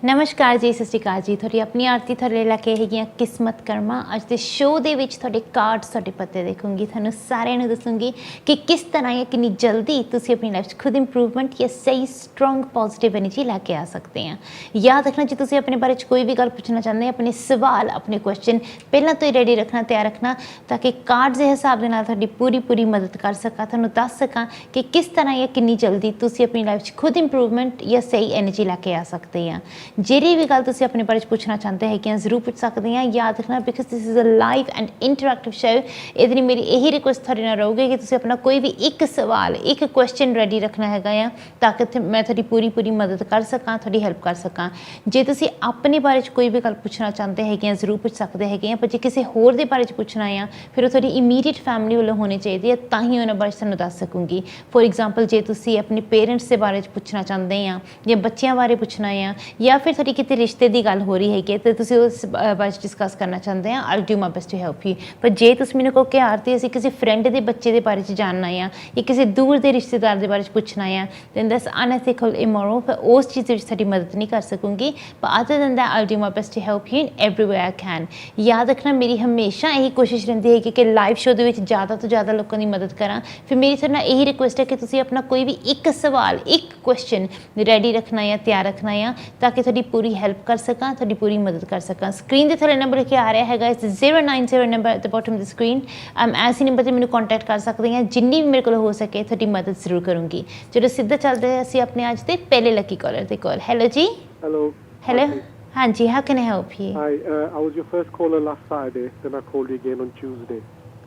नमस्कार जी, सत श्री अकाल जी। थोड़ी अपनी आरती थोड़े लैके हैगियां किस्मत कर्मा। अज के शो दे विच थोड़े कार्ड्स थोड़े पत्ते देखूंगी, थानू सारिਆਂ ਨੂੰ दसूंगी कि किस तरह या कितनी जल्दी तुसी अपनी लाइफ खुद इंप्रूवमेंट या सही स्ट्रोंग पॉजिटिव एनर्जी लैके आ सकते हैं। याद रखना जो तुसी अपने बारे च कोई भी गल पूछना चाहते हैं, अपने सवाल अपने क्वेश्चन पहला तो ही रेडी रखना, तैयार रखना, ताकि कार्ड के हिसाब के नाल थोड़ी पूरी पूरी मदद कर सका, थानू दस सका कि किस तरह या कितनी जल्दी तुसी अपनी लाइफ खुद इंप्रूवमेंट या सही एनर्जी लैके आ सकते हैं। ਜਿਹੜੀ ਵੀ ਗੱਲ ਤੁਸੀਂ ਆਪਣੇ ਬਾਰੇ ਪੁੱਛਣਾ ਚਾਹੁੰਦੇ ਹੈਗੇ ਆ ਜ਼ਰੂਰ ਪੁੱਛ ਸਕਦੇ ਆ। ਯਾਦ ਰੱਖਣਾ because this is a live and interactive show, ਇਹਦੇ ਲਈ ਮੇਰੀ ਇਹੀ ਰਿਕੁਐਸਟ ਤੁਹਾਡੇ ਨਾਲ ਰਹੂਗੀ ਕਿ ਤੁਸੀਂ ਆਪਣਾ ਕੋਈ ਵੀ ਇੱਕ ਸਵਾਲ ਇੱਕ ਕੁਐਸਚਨ ਰੈਡੀ ਰੱਖਣਾ ਹੈਗਾ ਆ, ਤਾਂ ਕਿ ਮੈਂ ਤੁਹਾਡੀ ਪੂਰੀ ਮਦਦ ਕਰ ਸਕਾਂ, ਤੁਹਾਡੀ ਹੈਲਪ ਕਰ ਸਕਾਂ। ਜੇ ਤੁਸੀਂ ਆਪਣੇ ਬਾਰੇ 'ਚ ਕੋਈ ਵੀ ਗੱਲ ਪੁੱਛਣਾ ਚਾਹੁੰਦੇ ਹੈਗੇ ਆ ਜ਼ਰੂਰ ਪੁੱਛ ਸਕਦੇ ਹੈਗੇ ਆ, ਪਰ ਜੇ ਕਿਸੇ ਹੋਰ ਦੇ ਬਾਰੇ 'ਚ ਪੁੱਛਣਾ ਆ ਫਿਰ ਉਹ ਤੁਹਾਡੀ ਇਮੀਡੀਏਟ ਫੈਮਿਲੀ ਵੱਲੋਂ ਹੋਣੀ ਚਾਹੀਦੀ ਹੈ, ਤਾਂ ਹੀ ਉਹਨਾਂ ਬਾਰੇ ਤੁਹਾਨੂੰ ਦੱਸ ਸਕੂੰਗੀ। ਫੋਰ ਐਗਜ਼ਾਮਪਲ ਜੇ ਤੁਸੀਂ ਆਪਣੇ ਪੇਰੈਂਟਸ ਦੇ ਬਾਰੇ 'ਚ ਪੁੱਛਣਾ ਚਾਹੁੰਦੇ ਆ ਜਾਂ ਬੱਚਿਆਂ ਬਾਰੇ ਪੁੱਛਣਾ ਆ ਜਾਂ ਫਿਰ ਤੁਹਾਡੀ कितने रिश्ते की गल हो रही हैगी तो तुसी उस बारे डिस्कस करना चाहते हैं, I do my best to help you. पर जे तुसी मैनूं कहो कि आरती असीं किसी फ्रेंड के बच्चे के बारे जानना है या किसी दूर के रिश्तेदार के बारे पुछना है, दैन दैट्स अनएथिकल इमोरल, पर उस चीज़ में साडी मदद नहीं कर सकूँगी। पर other than that I do my best to help you in every way I can. याद रखना मेरी हमेशा यही कोशिश रही है कि लाइव शो के ज़्यादा तो ज़्यादा लोगों की मदद करा। फिर मेरी थोड़े नाल यही रिक्वेस्ट है कि तुसी अपना कोई भी एक सवाल एक क्वेश्चन रेडी रखना या तैयार रखना है, ताकि थोड़ी पूरी हेल्प कर सका, थोड़ी पूरी मदद कर सका। स्क्रीन के थले नंबर लिखे आ रहा है, इस 090 number at the bottom of the screen. ऐसे नंबर से मैंने कॉन्टैक्ट कर सकते हैं, जिन्नी भी मेरे को हो सके थोड़ी मदद जरूर करूँगी। चलो सीधा चलते हैं असीं अपने अज के पहले लकी कॉलर के कॉल। हेलो जी। हेलो हाँ जी, how can I help you? Hi, I was your first caller last Saturday, then I called you again on Tuesday.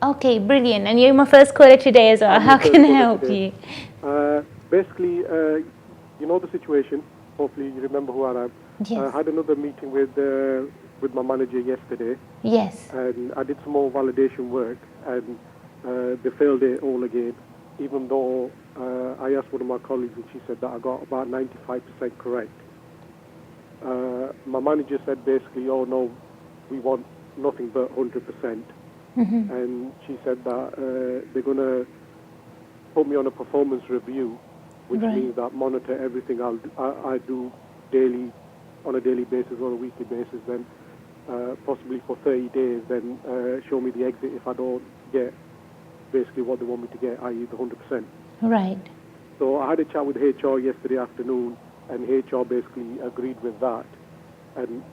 Okay, brilliant. And you're my first caller today as well. How can I help you? Basically, you know the situation. Hopefully you remember who I am. Yes. I had another meeting with my manager yesterday. Yes. And I did some more validation work, and they failed it all again. Even though I asked one of my colleagues, and she said that I got about 95% correct. My manager said basically, oh no, we want nothing but 100%. Mm-hmm. And she said that they're going to put me on a performance review, which right. means that monitor everything I do daily, on a daily basis or a weekly basis, then possibly for 30 days, then show me the exit if I don't get basically what they want me to get, i.e. the 100%. Right. So I had a chat with HR yesterday afternoon, and HR basically agreed with that. And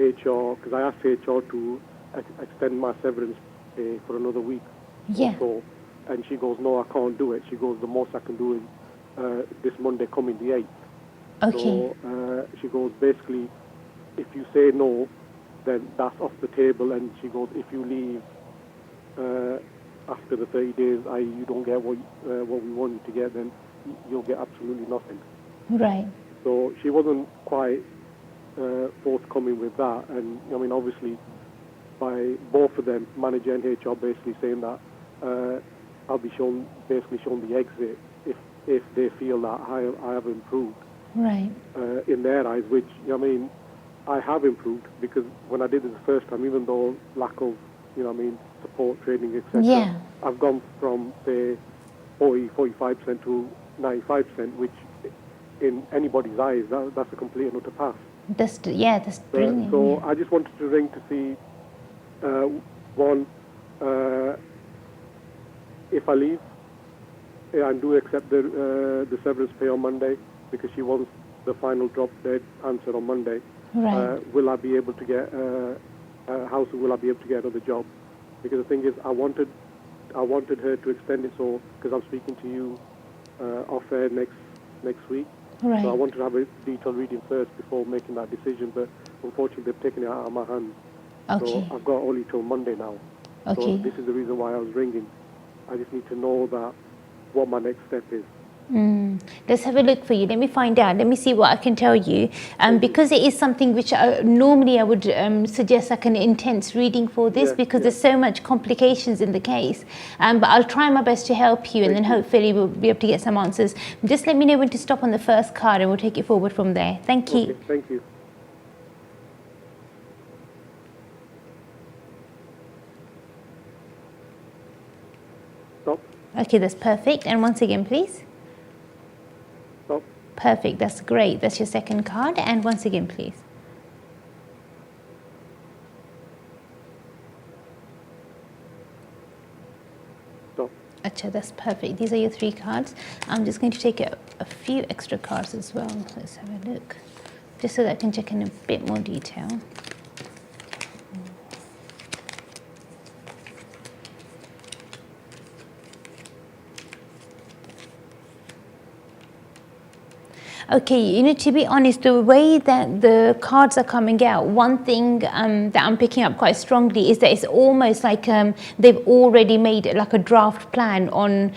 HR, because I asked HR to extend my severance pay for another week Yeah. or so, and she goes, no, I can't do it. She goes, the most I can do is this Monday coming, the 8th. Okay. So she goes, basically, if you say no, then that's off the table. And she goes, if you leave after the 30 days, you don't get what we want you to get, then you'll get absolutely nothing. Right. So she wasn't quite forthcoming with that. And I mean, obviously, by both of them, manager and HR, basically saying that I'll be basically shown the exit if they feel that I have improved. Right. In their eyes, which, I mean, I have improved, because when I did it the first time, even though lack of, support, training, etc., Yeah. I've gone from, say, 45% to 95%, which in anybody's eyes, that's a complete and utter pass. That's brilliant. So I just wanted to ring to see, one, if I leave and do accept the severance pay on Monday, because she wants the final drop dead answer on Monday. Right. Will I be able to get how soon will I be able to get another job? Because the thing is, I wanted her to extend it, so because I'm speaking to you off air next week. Right. So I wanted to have a detailed reading first before making that decision, but unfortunately they've taken it out of my hands. Okay. So I've got only till Monday now. Okay. So this is the reason why I was ringing. I just need to know that what my next step is. Let's have a look for you. Let me find out. Let me see what I can tell you. Because it is something which normally I would suggest like an intense reading for this, because there's so much complications in the case. But I'll try my best to help you, and then hopefully we'll be able to get some answers. Just let me know when to stop on the first card, and we'll take it forward from there. Thank you. Okay, thank you. Stop. Okay, that's perfect. And once again, please. Stop. Perfect. That's great. That's your second card. And once again, please. Acha, that's perfect. These are your 3 cards. I'm just going to take a few extra cards as well. Let's have a look. Just so that I can check in a bit more detail. Okay, to be honest, the way that the cards are coming out, one thing that I'm picking up quite strongly is that it's almost like they've already made like a draft plan on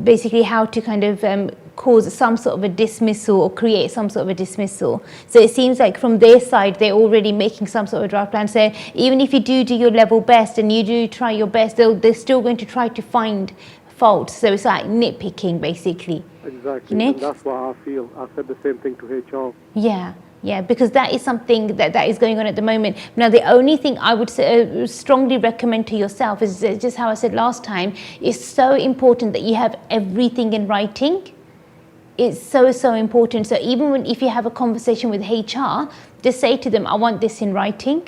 basically how to kind of cause some sort of a dismissal or create some sort of a dismissal. So it seems like from their side, they're already making some sort of draft plan. So even if you do your level best and you do try your best, they're still going to try to find faults. So it's like nitpicking, basically. Exactly, and that's what I feel. I said the same thing to HR. Yeah, because that is something that is going on at the moment. Now, the only thing I would strongly recommend to yourself is just how I said last time, it's so important that you have everything in writing. It's so important. So even if you have a conversation with HR, just say to them, I want this in writing.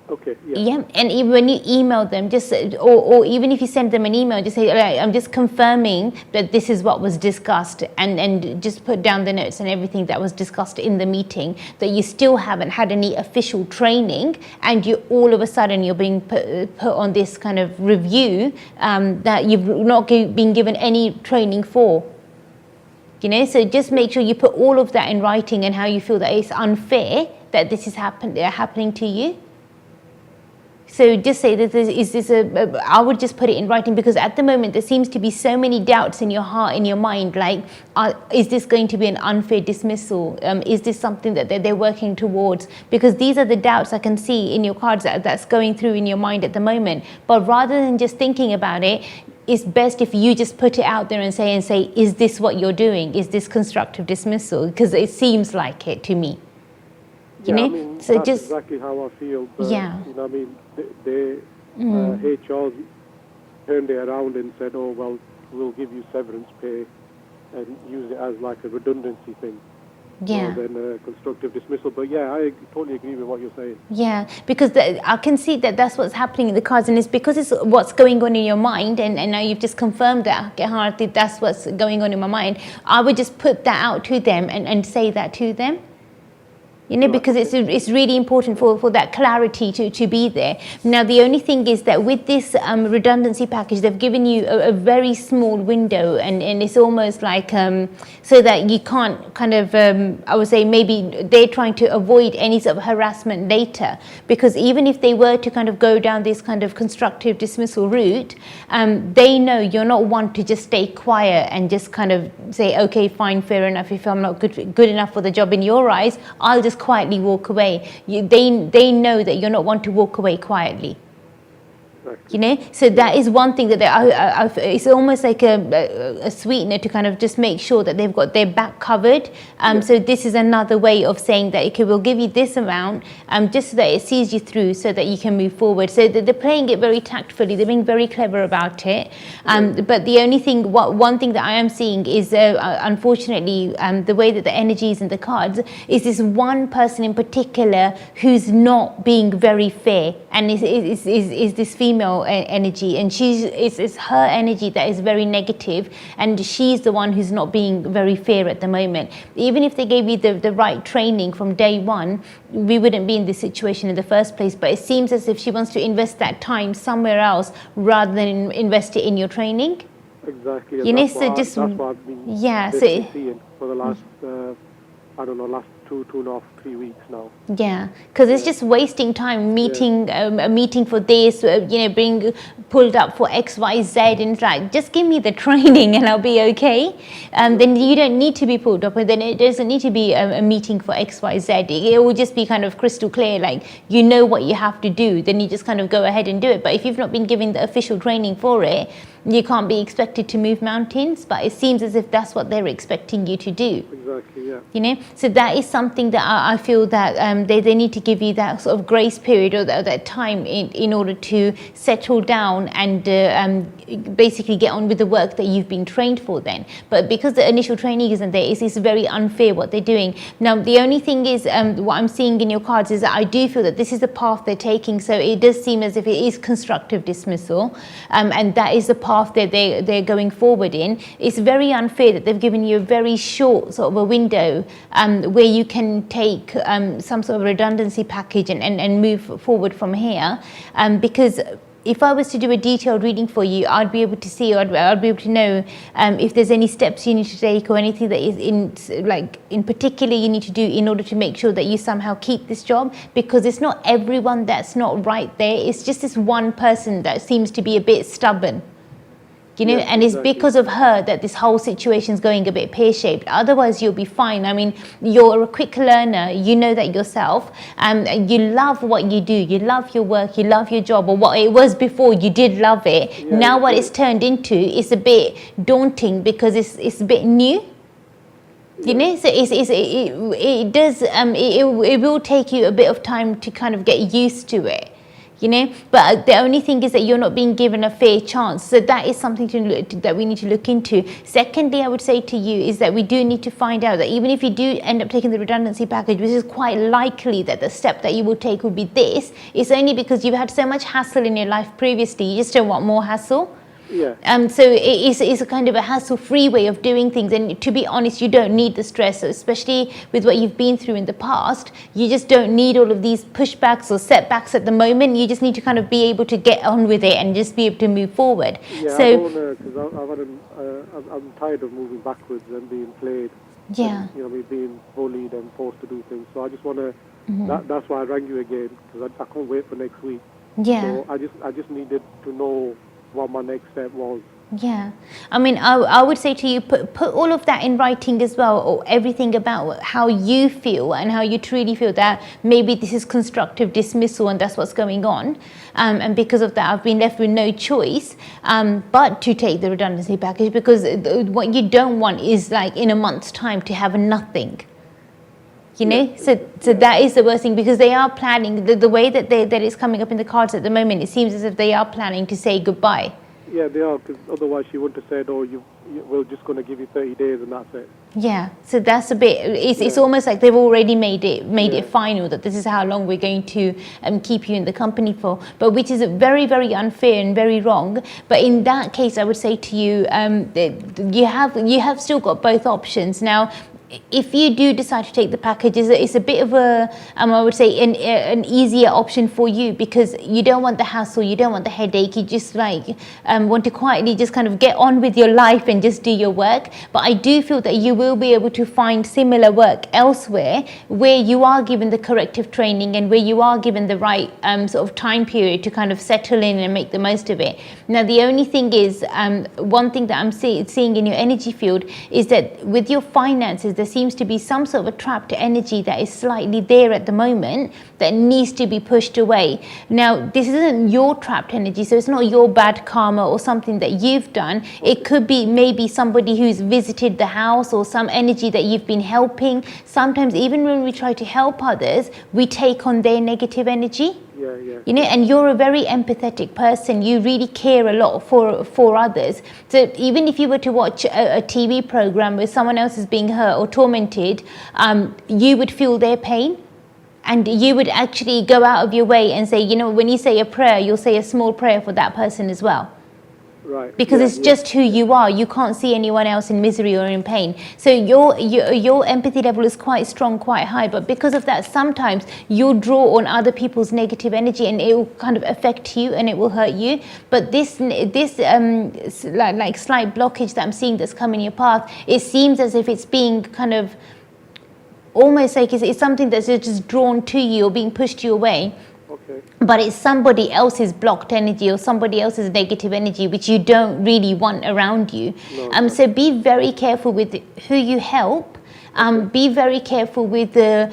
Okay, yeah. And even when you email them, just or even if you send them an email, just say, I'm just confirming that this is what was discussed, and just put down the notes and everything that was discussed in the meeting, that you still haven't had any official training, and you all of a sudden you're being put on this kind of review that you've not been given any training for. So just make sure you put all of that in writing, and how you feel that it's unfair that this is happening to you. So just say that I would just put it in writing, because at the moment there seems to be so many doubts in your heart, in your mind, like, is this going to be an unfair dismissal? Is this something that they're working towards? Because these are the doubts I can see in your cards that's going through in your mind at the moment. But rather than just thinking about it, it's best if you just put it out there and say, is this what you're doing? Is this constructive dismissal? Because it seems like it to me. I mean, so that's just exactly how I feel. But, I mean, HR turned it around and said, oh, well, we'll give you severance pay, and use it as like a redundancy thing. Rather than a constructive dismissal. But I totally agree with what you're saying. Yeah, because I can see that that's what's happening in the cards, and it's because it's what's going on in your mind, and now you've just confirmed that, Harthi, that's what's going on in my mind. I would just put that out to them and say that to them. Because it's really important for that clarity to be there. Now, the only thing is that with this redundancy package, they've given you a very small window, and it's almost like so that you can't kind of, I would say maybe they're trying to avoid any sort of harassment later, because even if they were to kind of go down this kind of constructive dismissal route, they know you're not one to just stay quiet and just kind of say, okay, fine, fair enough, if I'm not good enough for the job in your eyes, I'll just quietly walk away. They know that you're not one to walk away quietly. So that is one thing that it's almost like a sweetener to kind of just make sure that they've got their back covered. So this is another way of saying that, okay, we'll give you this amount just so that it sees you through, so that you can move forward. So they're playing it very tactfully. They're being very clever about it. But the only thing, one thing that I am seeing is, unfortunately, the way that the energies and the cards is this one person in particular who's not being very fair, and is this female energy, and it's her energy that is very negative, and she's the one who's not being very fair at the moment. Even if they gave you the right training from day one, we wouldn't be in this situation in the first place. But it seems as if she wants to invest that time somewhere else rather than invest it in your training. Exactly. That's what I've been seeing for the last last 2.5, 3 weeks now. Because it's just wasting time meeting a meeting for this, being pulled up for X, Y, Z, and it's like, just give me the training and I'll be okay. Then you don't need to be pulled up, and then it doesn't need to be a meeting for X, Y, Z. It will just be kind of crystal clear, like, you know what you have to do, then you just kind of go ahead and do it. But if you've not been given the official training for it, you can't be expected to move mountains. But it seems as if that's what they're expecting you to do. Exactly, yeah. You know, so that is something that I feel that they need to give you that sort of grace period or that time in order to settle down and basically get on with the work that you've been trained for then. But because the initial training isn't there, it's very unfair what they're doing. Now, the only thing is what I'm seeing in your cards is that I do feel that this is the path they're taking. So it does seem as if it is constructive dismissal, and that is the path that they're going forward in. It's very unfair that they've given you a very short sort of a window where you can take some sort of redundancy package and move forward from here, because if I was to do a detailed reading for you, I'd be able to see, or I'd be able to know if there's any steps you need to take or anything that is in particular you need to do in order to make sure that you somehow keep this job, because it's not everyone that's not right there. It's just this one person that seems to be a bit stubborn. You know, and it's because of her that this whole situation is going a bit pear-shaped. Otherwise, you'll be fine. I mean, you're a quick learner. You know that yourself. You love what you do. You love your work. You love your job. Or what it was before, you did love it. Yeah, now, what it's turned into is a bit daunting because it's a bit new. You know, so it does. It will take you a bit of time to kind of get used to it. You know, but the only thing is that you're not being given a fair chance. So that is something that we need to look into. Secondly, I would say to you is that we do need to find out that even if you do end up taking the redundancy package, which is quite likely that the step that you will take will be this, it's only because you've had so much hassle in your life previously. You just don't want more hassle. Yeah. So it's a kind of a hassle-free way of doing things, and to be honest, you don't need the stress, especially with what you've been through in the past. You just don't need all of these pushbacks or setbacks at the moment. You just need to kind of be able to get on with it and just be able to move forward. Yeah, so, I don't because I'm tired of moving backwards and being played. Yeah. And, you know, being bullied and forced to do things. So I just want to. Mm-hmm. That's why I rang you again, because I can't wait for next week. Yeah. So I just needed to know what my next step was. Yeah, I mean, I would say to you, put all of that in writing as well, or everything about how you feel and how you truly feel that maybe this is constructive dismissal and that's what's going on. And because of that, I've been left with no choice but to take the redundancy package, because what you don't want is like in a month's time to have nothing. You know, so that is the worst thing, because they are planning the way that it's coming up in the cards at the moment. It seems as if they are planning to say goodbye. Yeah, they are, because otherwise she wouldn't have said, "Oh, we're just going to give you 30 days and that's it." Yeah, so that's a bit. It's almost like they've already made it final that this is how long we're going to keep you in the company for. But which is very, very unfair and very wrong. But in that case, I would say to you, you have still got both options now. If you do decide to take the package, it's a bit of a, I would say, an easier option for you, because you don't want the hassle, you don't want the headache, you just want to quietly just kind of get on with your life and just do your work. But I do feel that you will be able to find similar work elsewhere where you are given the corrective training and where you are given the right sort of time period to kind of settle in and make the most of it. Now, the only thing is, one thing that I'm seeing in your energy field is that with your finances, there seems to be some sort of a trapped energy that is slightly there at the moment that needs to be pushed away. Now, this isn't your trapped energy, so it's not your bad karma or something that you've done. It could be maybe somebody who's visited the house or some energy that you've been helping. Sometimes even when we try to help others, we take on their negative energy. Yeah. You know, and you're a very empathetic person. You really care a lot for others. So even if you were to watch a TV program where someone else is being hurt or tormented, you would feel their pain. And you would actually go out of your way and say, you know, when you say a prayer, you'll say a small prayer for that person as well. Right. Because it's just who you are. You can't see anyone else in misery or in pain. So your empathy level is quite strong, quite high. But because of that, sometimes you'll draw on other people's negative energy, and it will kind of affect you and it will hurt you. But this like slight blockage that I'm seeing that's come in your path, it seems as if it's being kind of almost like it's something that's just drawn to you or being pushed you away. Okay. But it's somebody else's blocked energy or somebody else's negative energy which you don't really want around you. No. So be very careful with who you help, Be very careful with the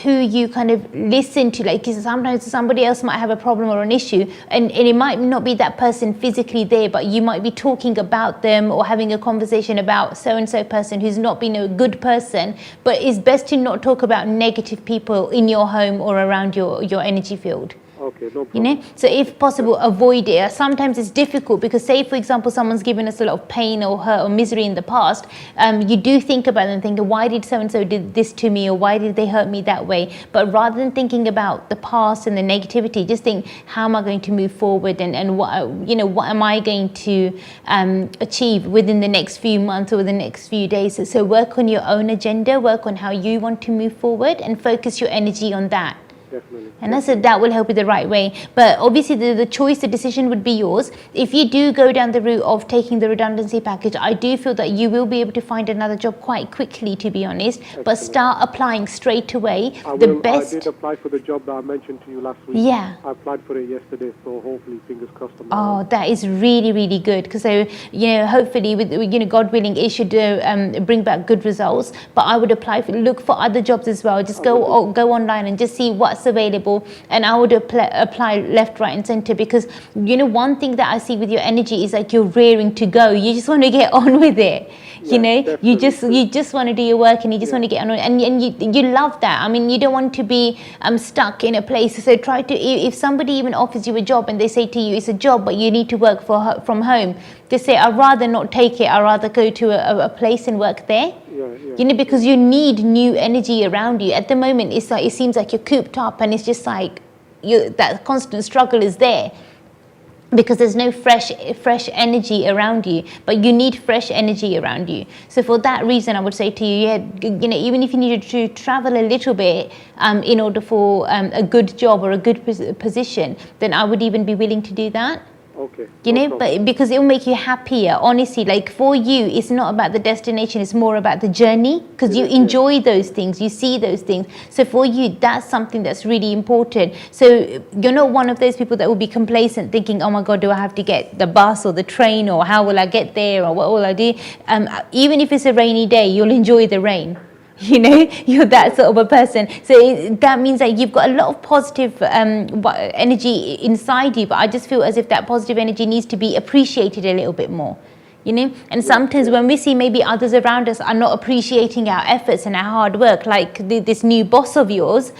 who you kind of listen to. Like, 'cause sometimes somebody else might have a problem or an issue, and it might not be that person physically there, but you might be talking about them or having a conversation about so and so person who's not been a good person. But it's best to not talk about negative people in your home or around your energy field. Okay, no problem. You know, so if possible, avoid it. Sometimes it's difficult because, say, for example, someone's given us a lot of pain or hurt or misery in the past. You do think about them, thinking, why did so and so did this to me, or why did they hurt me that way? But rather than thinking about the past and the negativity, just think, how am I going to move forward, and what, you know, what am I going to achieve within the next few months or the next few days? So work on your own agenda, work on how you want to move forward, and focus your energy on that. Definitely. And I said that will help you the right way. But obviously the choice, the decision would be yours. If you do go down the route of taking the redundancy package, I do feel that you will be able to find another job quite quickly, to be honest. Excellent. But start applying straight away. I did apply for the job that I mentioned to you last week. Yeah. I applied for it yesterday, so hopefully, fingers crossed. Oh, that is really, really good. Because, so, you know, hopefully, with, you know, God willing, it should bring back good results. But I would look for other jobs as well. Just go online and just see what's available. And I would apply left, right, and center, because, you know, one thing that I see with your energy is like you're raring to go. You just want to get on with it. You know, you just want to do your work, and you just want to get on, and you love that. I mean, you don't want to be stuck in a place. So try to, if somebody even offers you a job and they say to you it's a job but you need to work from home, just say, I'd rather not take it. I'd rather go to a place and work there. You know, because you need new energy around you. At the moment, it's like, it seems like you're cooped up, and it's just like that constant struggle is there. Because there's no fresh energy around you, but you need fresh energy around you. So for that reason, I would say to you, you know, even if you needed to travel a little bit in order for a good job or a good position, then I would even be willing to do that. Okay. You know, but because it will make you happier. Honestly, like for you, it's not about the destination, it's more about the journey, because you enjoy those things, you see those things. So for you, that's something that's really important. So you're not one of those people that will be complacent thinking, oh my God, do I have to get the bus or the train, or how will I get there, or what will I do? Even if it's a rainy day, you'll enjoy the rain. You know, you're that sort of a person. So that means that you've got a lot of positive energy inside you, but I just feel as if that positive energy needs to be appreciated a little bit more. You know, and sometimes when we see maybe others around us are not appreciating our efforts and our hard work, like this new boss of yours,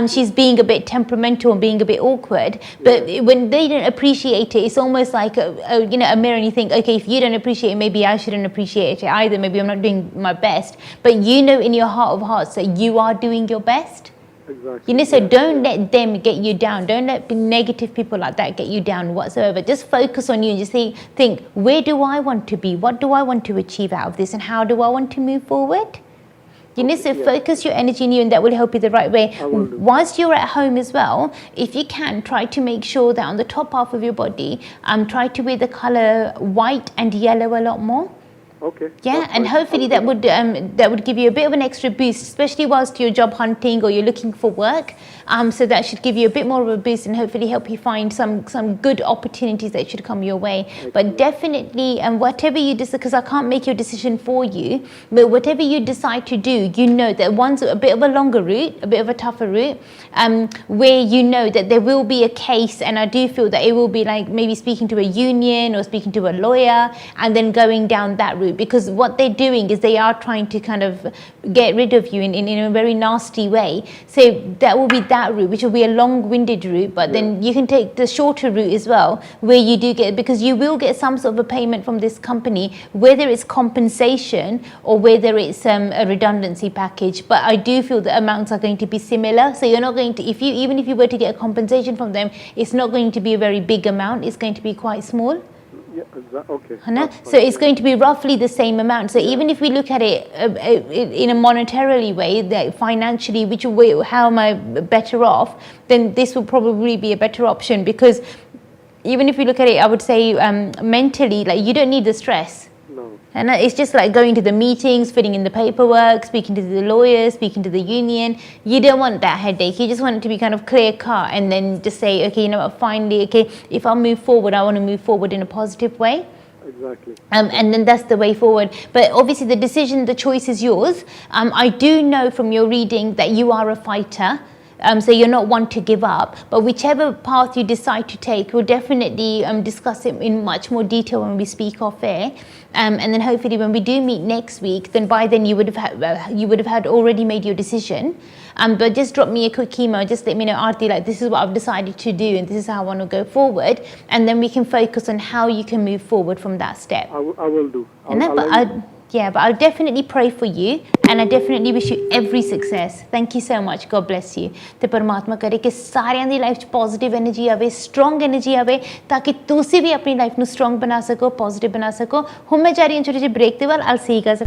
she's being a bit temperamental and being a bit awkward. But when they don't appreciate it, it's almost like you know, a mirror, and you think, okay, if you don't appreciate it, maybe I shouldn't appreciate it either. Maybe I'm not doing my best. But you know, in your heart of hearts, that you are doing your best. Exactly. You know, so don't let them get you down. Don't let negative people like that get you down whatsoever. Just focus on you and just think, where do I want to be? What do I want to achieve out of this? And how do I want to move forward? You know, so focus your energy on you, and that will help you the right way. Whilst you're at home as well, if you can, try to make sure that on the top half of your body, try to wear the colour white and yellow a lot more. Okay. Yeah, and hopefully that would give you a bit of an extra boost, especially whilst you're job hunting or you're looking for work. So that should give you a bit more of a boost and hopefully help you find some good opportunities that should come your way. Excellent. But definitely, whatever you decide, because I can't make your decision for you, but whatever you decide to do, you know that one's a bit of a longer route, a bit of a tougher route, where you know that there will be a case, and I do feel that it will be like maybe speaking to a union or speaking to a lawyer and then going down that route. Because what they're doing is they are trying to kind of get rid of you in a very nasty way. So that will be that route, which will be a long-winded route, but then you can take the shorter route as well, where you do get, because you will get some sort of a payment from this company, whether it's compensation or whether it's a redundancy package. But I do feel the amounts are going to be similar. So you're not going to, even if you were to get a compensation from them, it's not going to be a very big amount. It's going to be quite small. Yeah, okay. So it's going to be roughly the same amount. So even if we look at it in a monetarily way, that financially, which way, how am I better off, then this will probably be a better option. Because even if we look at it, I would say mentally, like, you don't need the stress. No. And it's just like going to the meetings, filling in the paperwork, speaking to the lawyers, speaking to the union. You don't want that headache. You just want it to be kind of clear cut, and then just say, okay, you know what, finally, okay, if I move forward, I want to move forward in a positive way. Exactly. And then that's the way forward. But obviously the decision, the choice is yours. I do know from your reading that you are a fighter. So you're not one to give up. But whichever path you decide to take, we'll definitely discuss it in much more detail when we speak off air. And then hopefully when we do meet next week, then by then you would have had already made your decision. But just drop me a quick email, just let me know, Aarti, like this is what I've decided to do and this is how I want to go forward. And then we can focus on how you can move forward from that step. I will do. But I'll definitely pray for you and I definitely wish you every success. Thank you so much. God bless you. ਤੇ ਪਰਮਾਤਮਾ ਕਰੇ ਕਿ ਸਾਰਿਆਂ ਦੀ life 'ਚ positive energy ਆਵੇ, strong energy ਆਵੇ ਤਾਂ ਕਿ ਤੁਸੀਂ ਵੀ ਆਪਣੀ ਲਾਈਫ ਨੂੰ ਸਟਰੋਂਗ ਬਣਾ ਸਕੋ, ਪੋਜ਼ਿਟਿਵ ਬਣਾ ਸਕੋ। ਹੁਣ ਮੈਂ ਜਾ ਰਹੀ ਹਾਂ ਛੋਟੇ ਜਿਹੇ ਬ੍ਰੇਕ ਦੇ ਵੱਲ। I'll see you guys.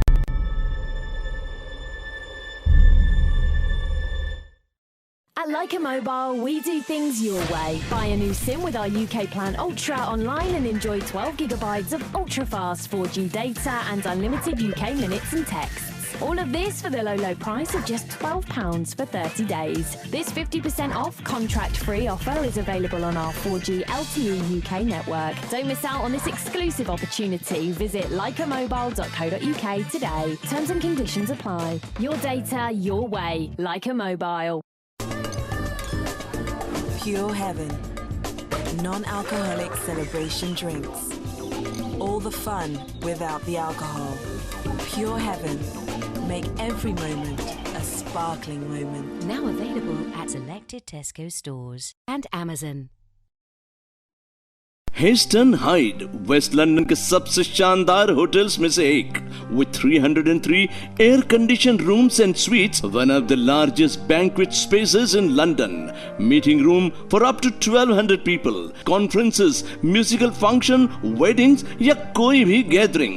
At Leica Mobile, we do things your way. Buy a new SIM with our UK Plan Ultra online and enjoy 12 gigabytes of ultra-fast 4G data and unlimited UK minutes and texts. All of this for the low price of just £12 for 30 days. This 50% off contract-free offer is available on our 4G LTE UK network. Don't miss out on this exclusive opportunity. Visit leicamobile.co.uk today. Terms and conditions apply. Your data, your way. Leica Mobile. Pure Heaven. Non-alcoholic celebration drinks. All the fun without the alcohol. Pure Heaven. Make every moment a sparkling moment. Now available at selected Tesco stores and Amazon. Heston Hyde West London के सबसे शानदार hotels में से एक with 303 air conditioned rooms and suites, one of the largest banquet spaces in London, meeting room for up to 1200 people, conferences, musical function, weddings या कोई भी gathering,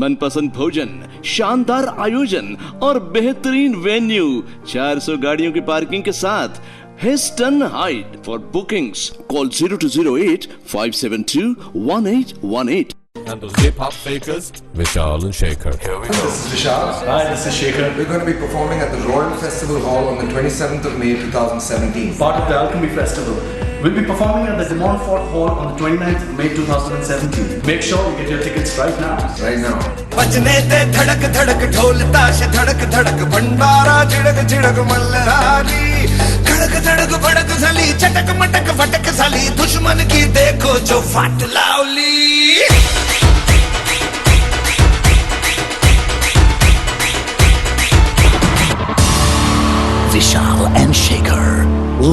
मनपसंद भोजन, शानदार आयोजन और बेहतरीन वेन्यू, 400 गाड़ियों की पार्किंग के साथ Heston Hyde. For bookings, call 0208 572 1818. And those hip-hop fakers, Vishal and Shekhar. Here we go. This is Vishal. Hi, this is Shekhar. We're going to be performing at the Royal Festival Hall on the 27th of May 2017. Part of the Alchemy Festival. We'll be performing at the De Montfort Hall on the 29th of May 2017. Make sure you get your tickets right now. Right now. बजने ते धड़क धड़क ढोल ताश धड़क धड़क भंडारा झिड़क झिड़क मल्हारी खड़क धड़क भड़क साली चटक मटक फटक साली दुश्मन की देखो जो फाट लावली Vishal and Shekhar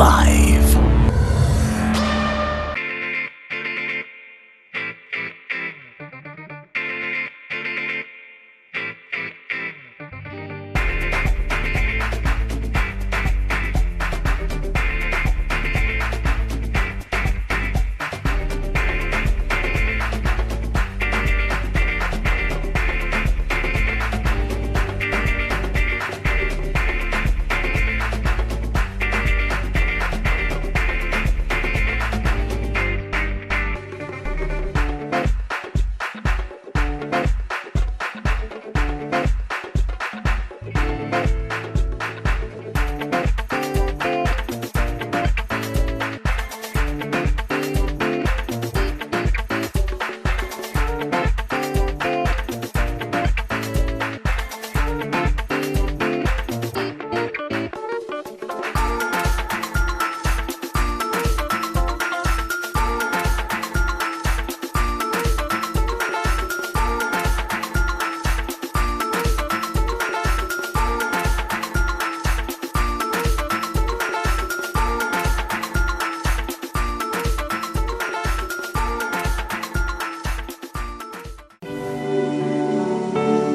live.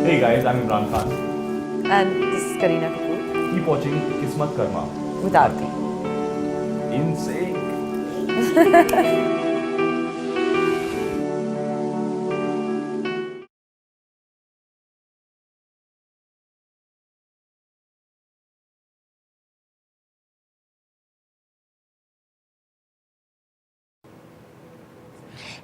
Hey guys, I'm Imran Khan. And this is Kareena Kapoor. Keep watching Kismat Karma. With Aarti. Insane.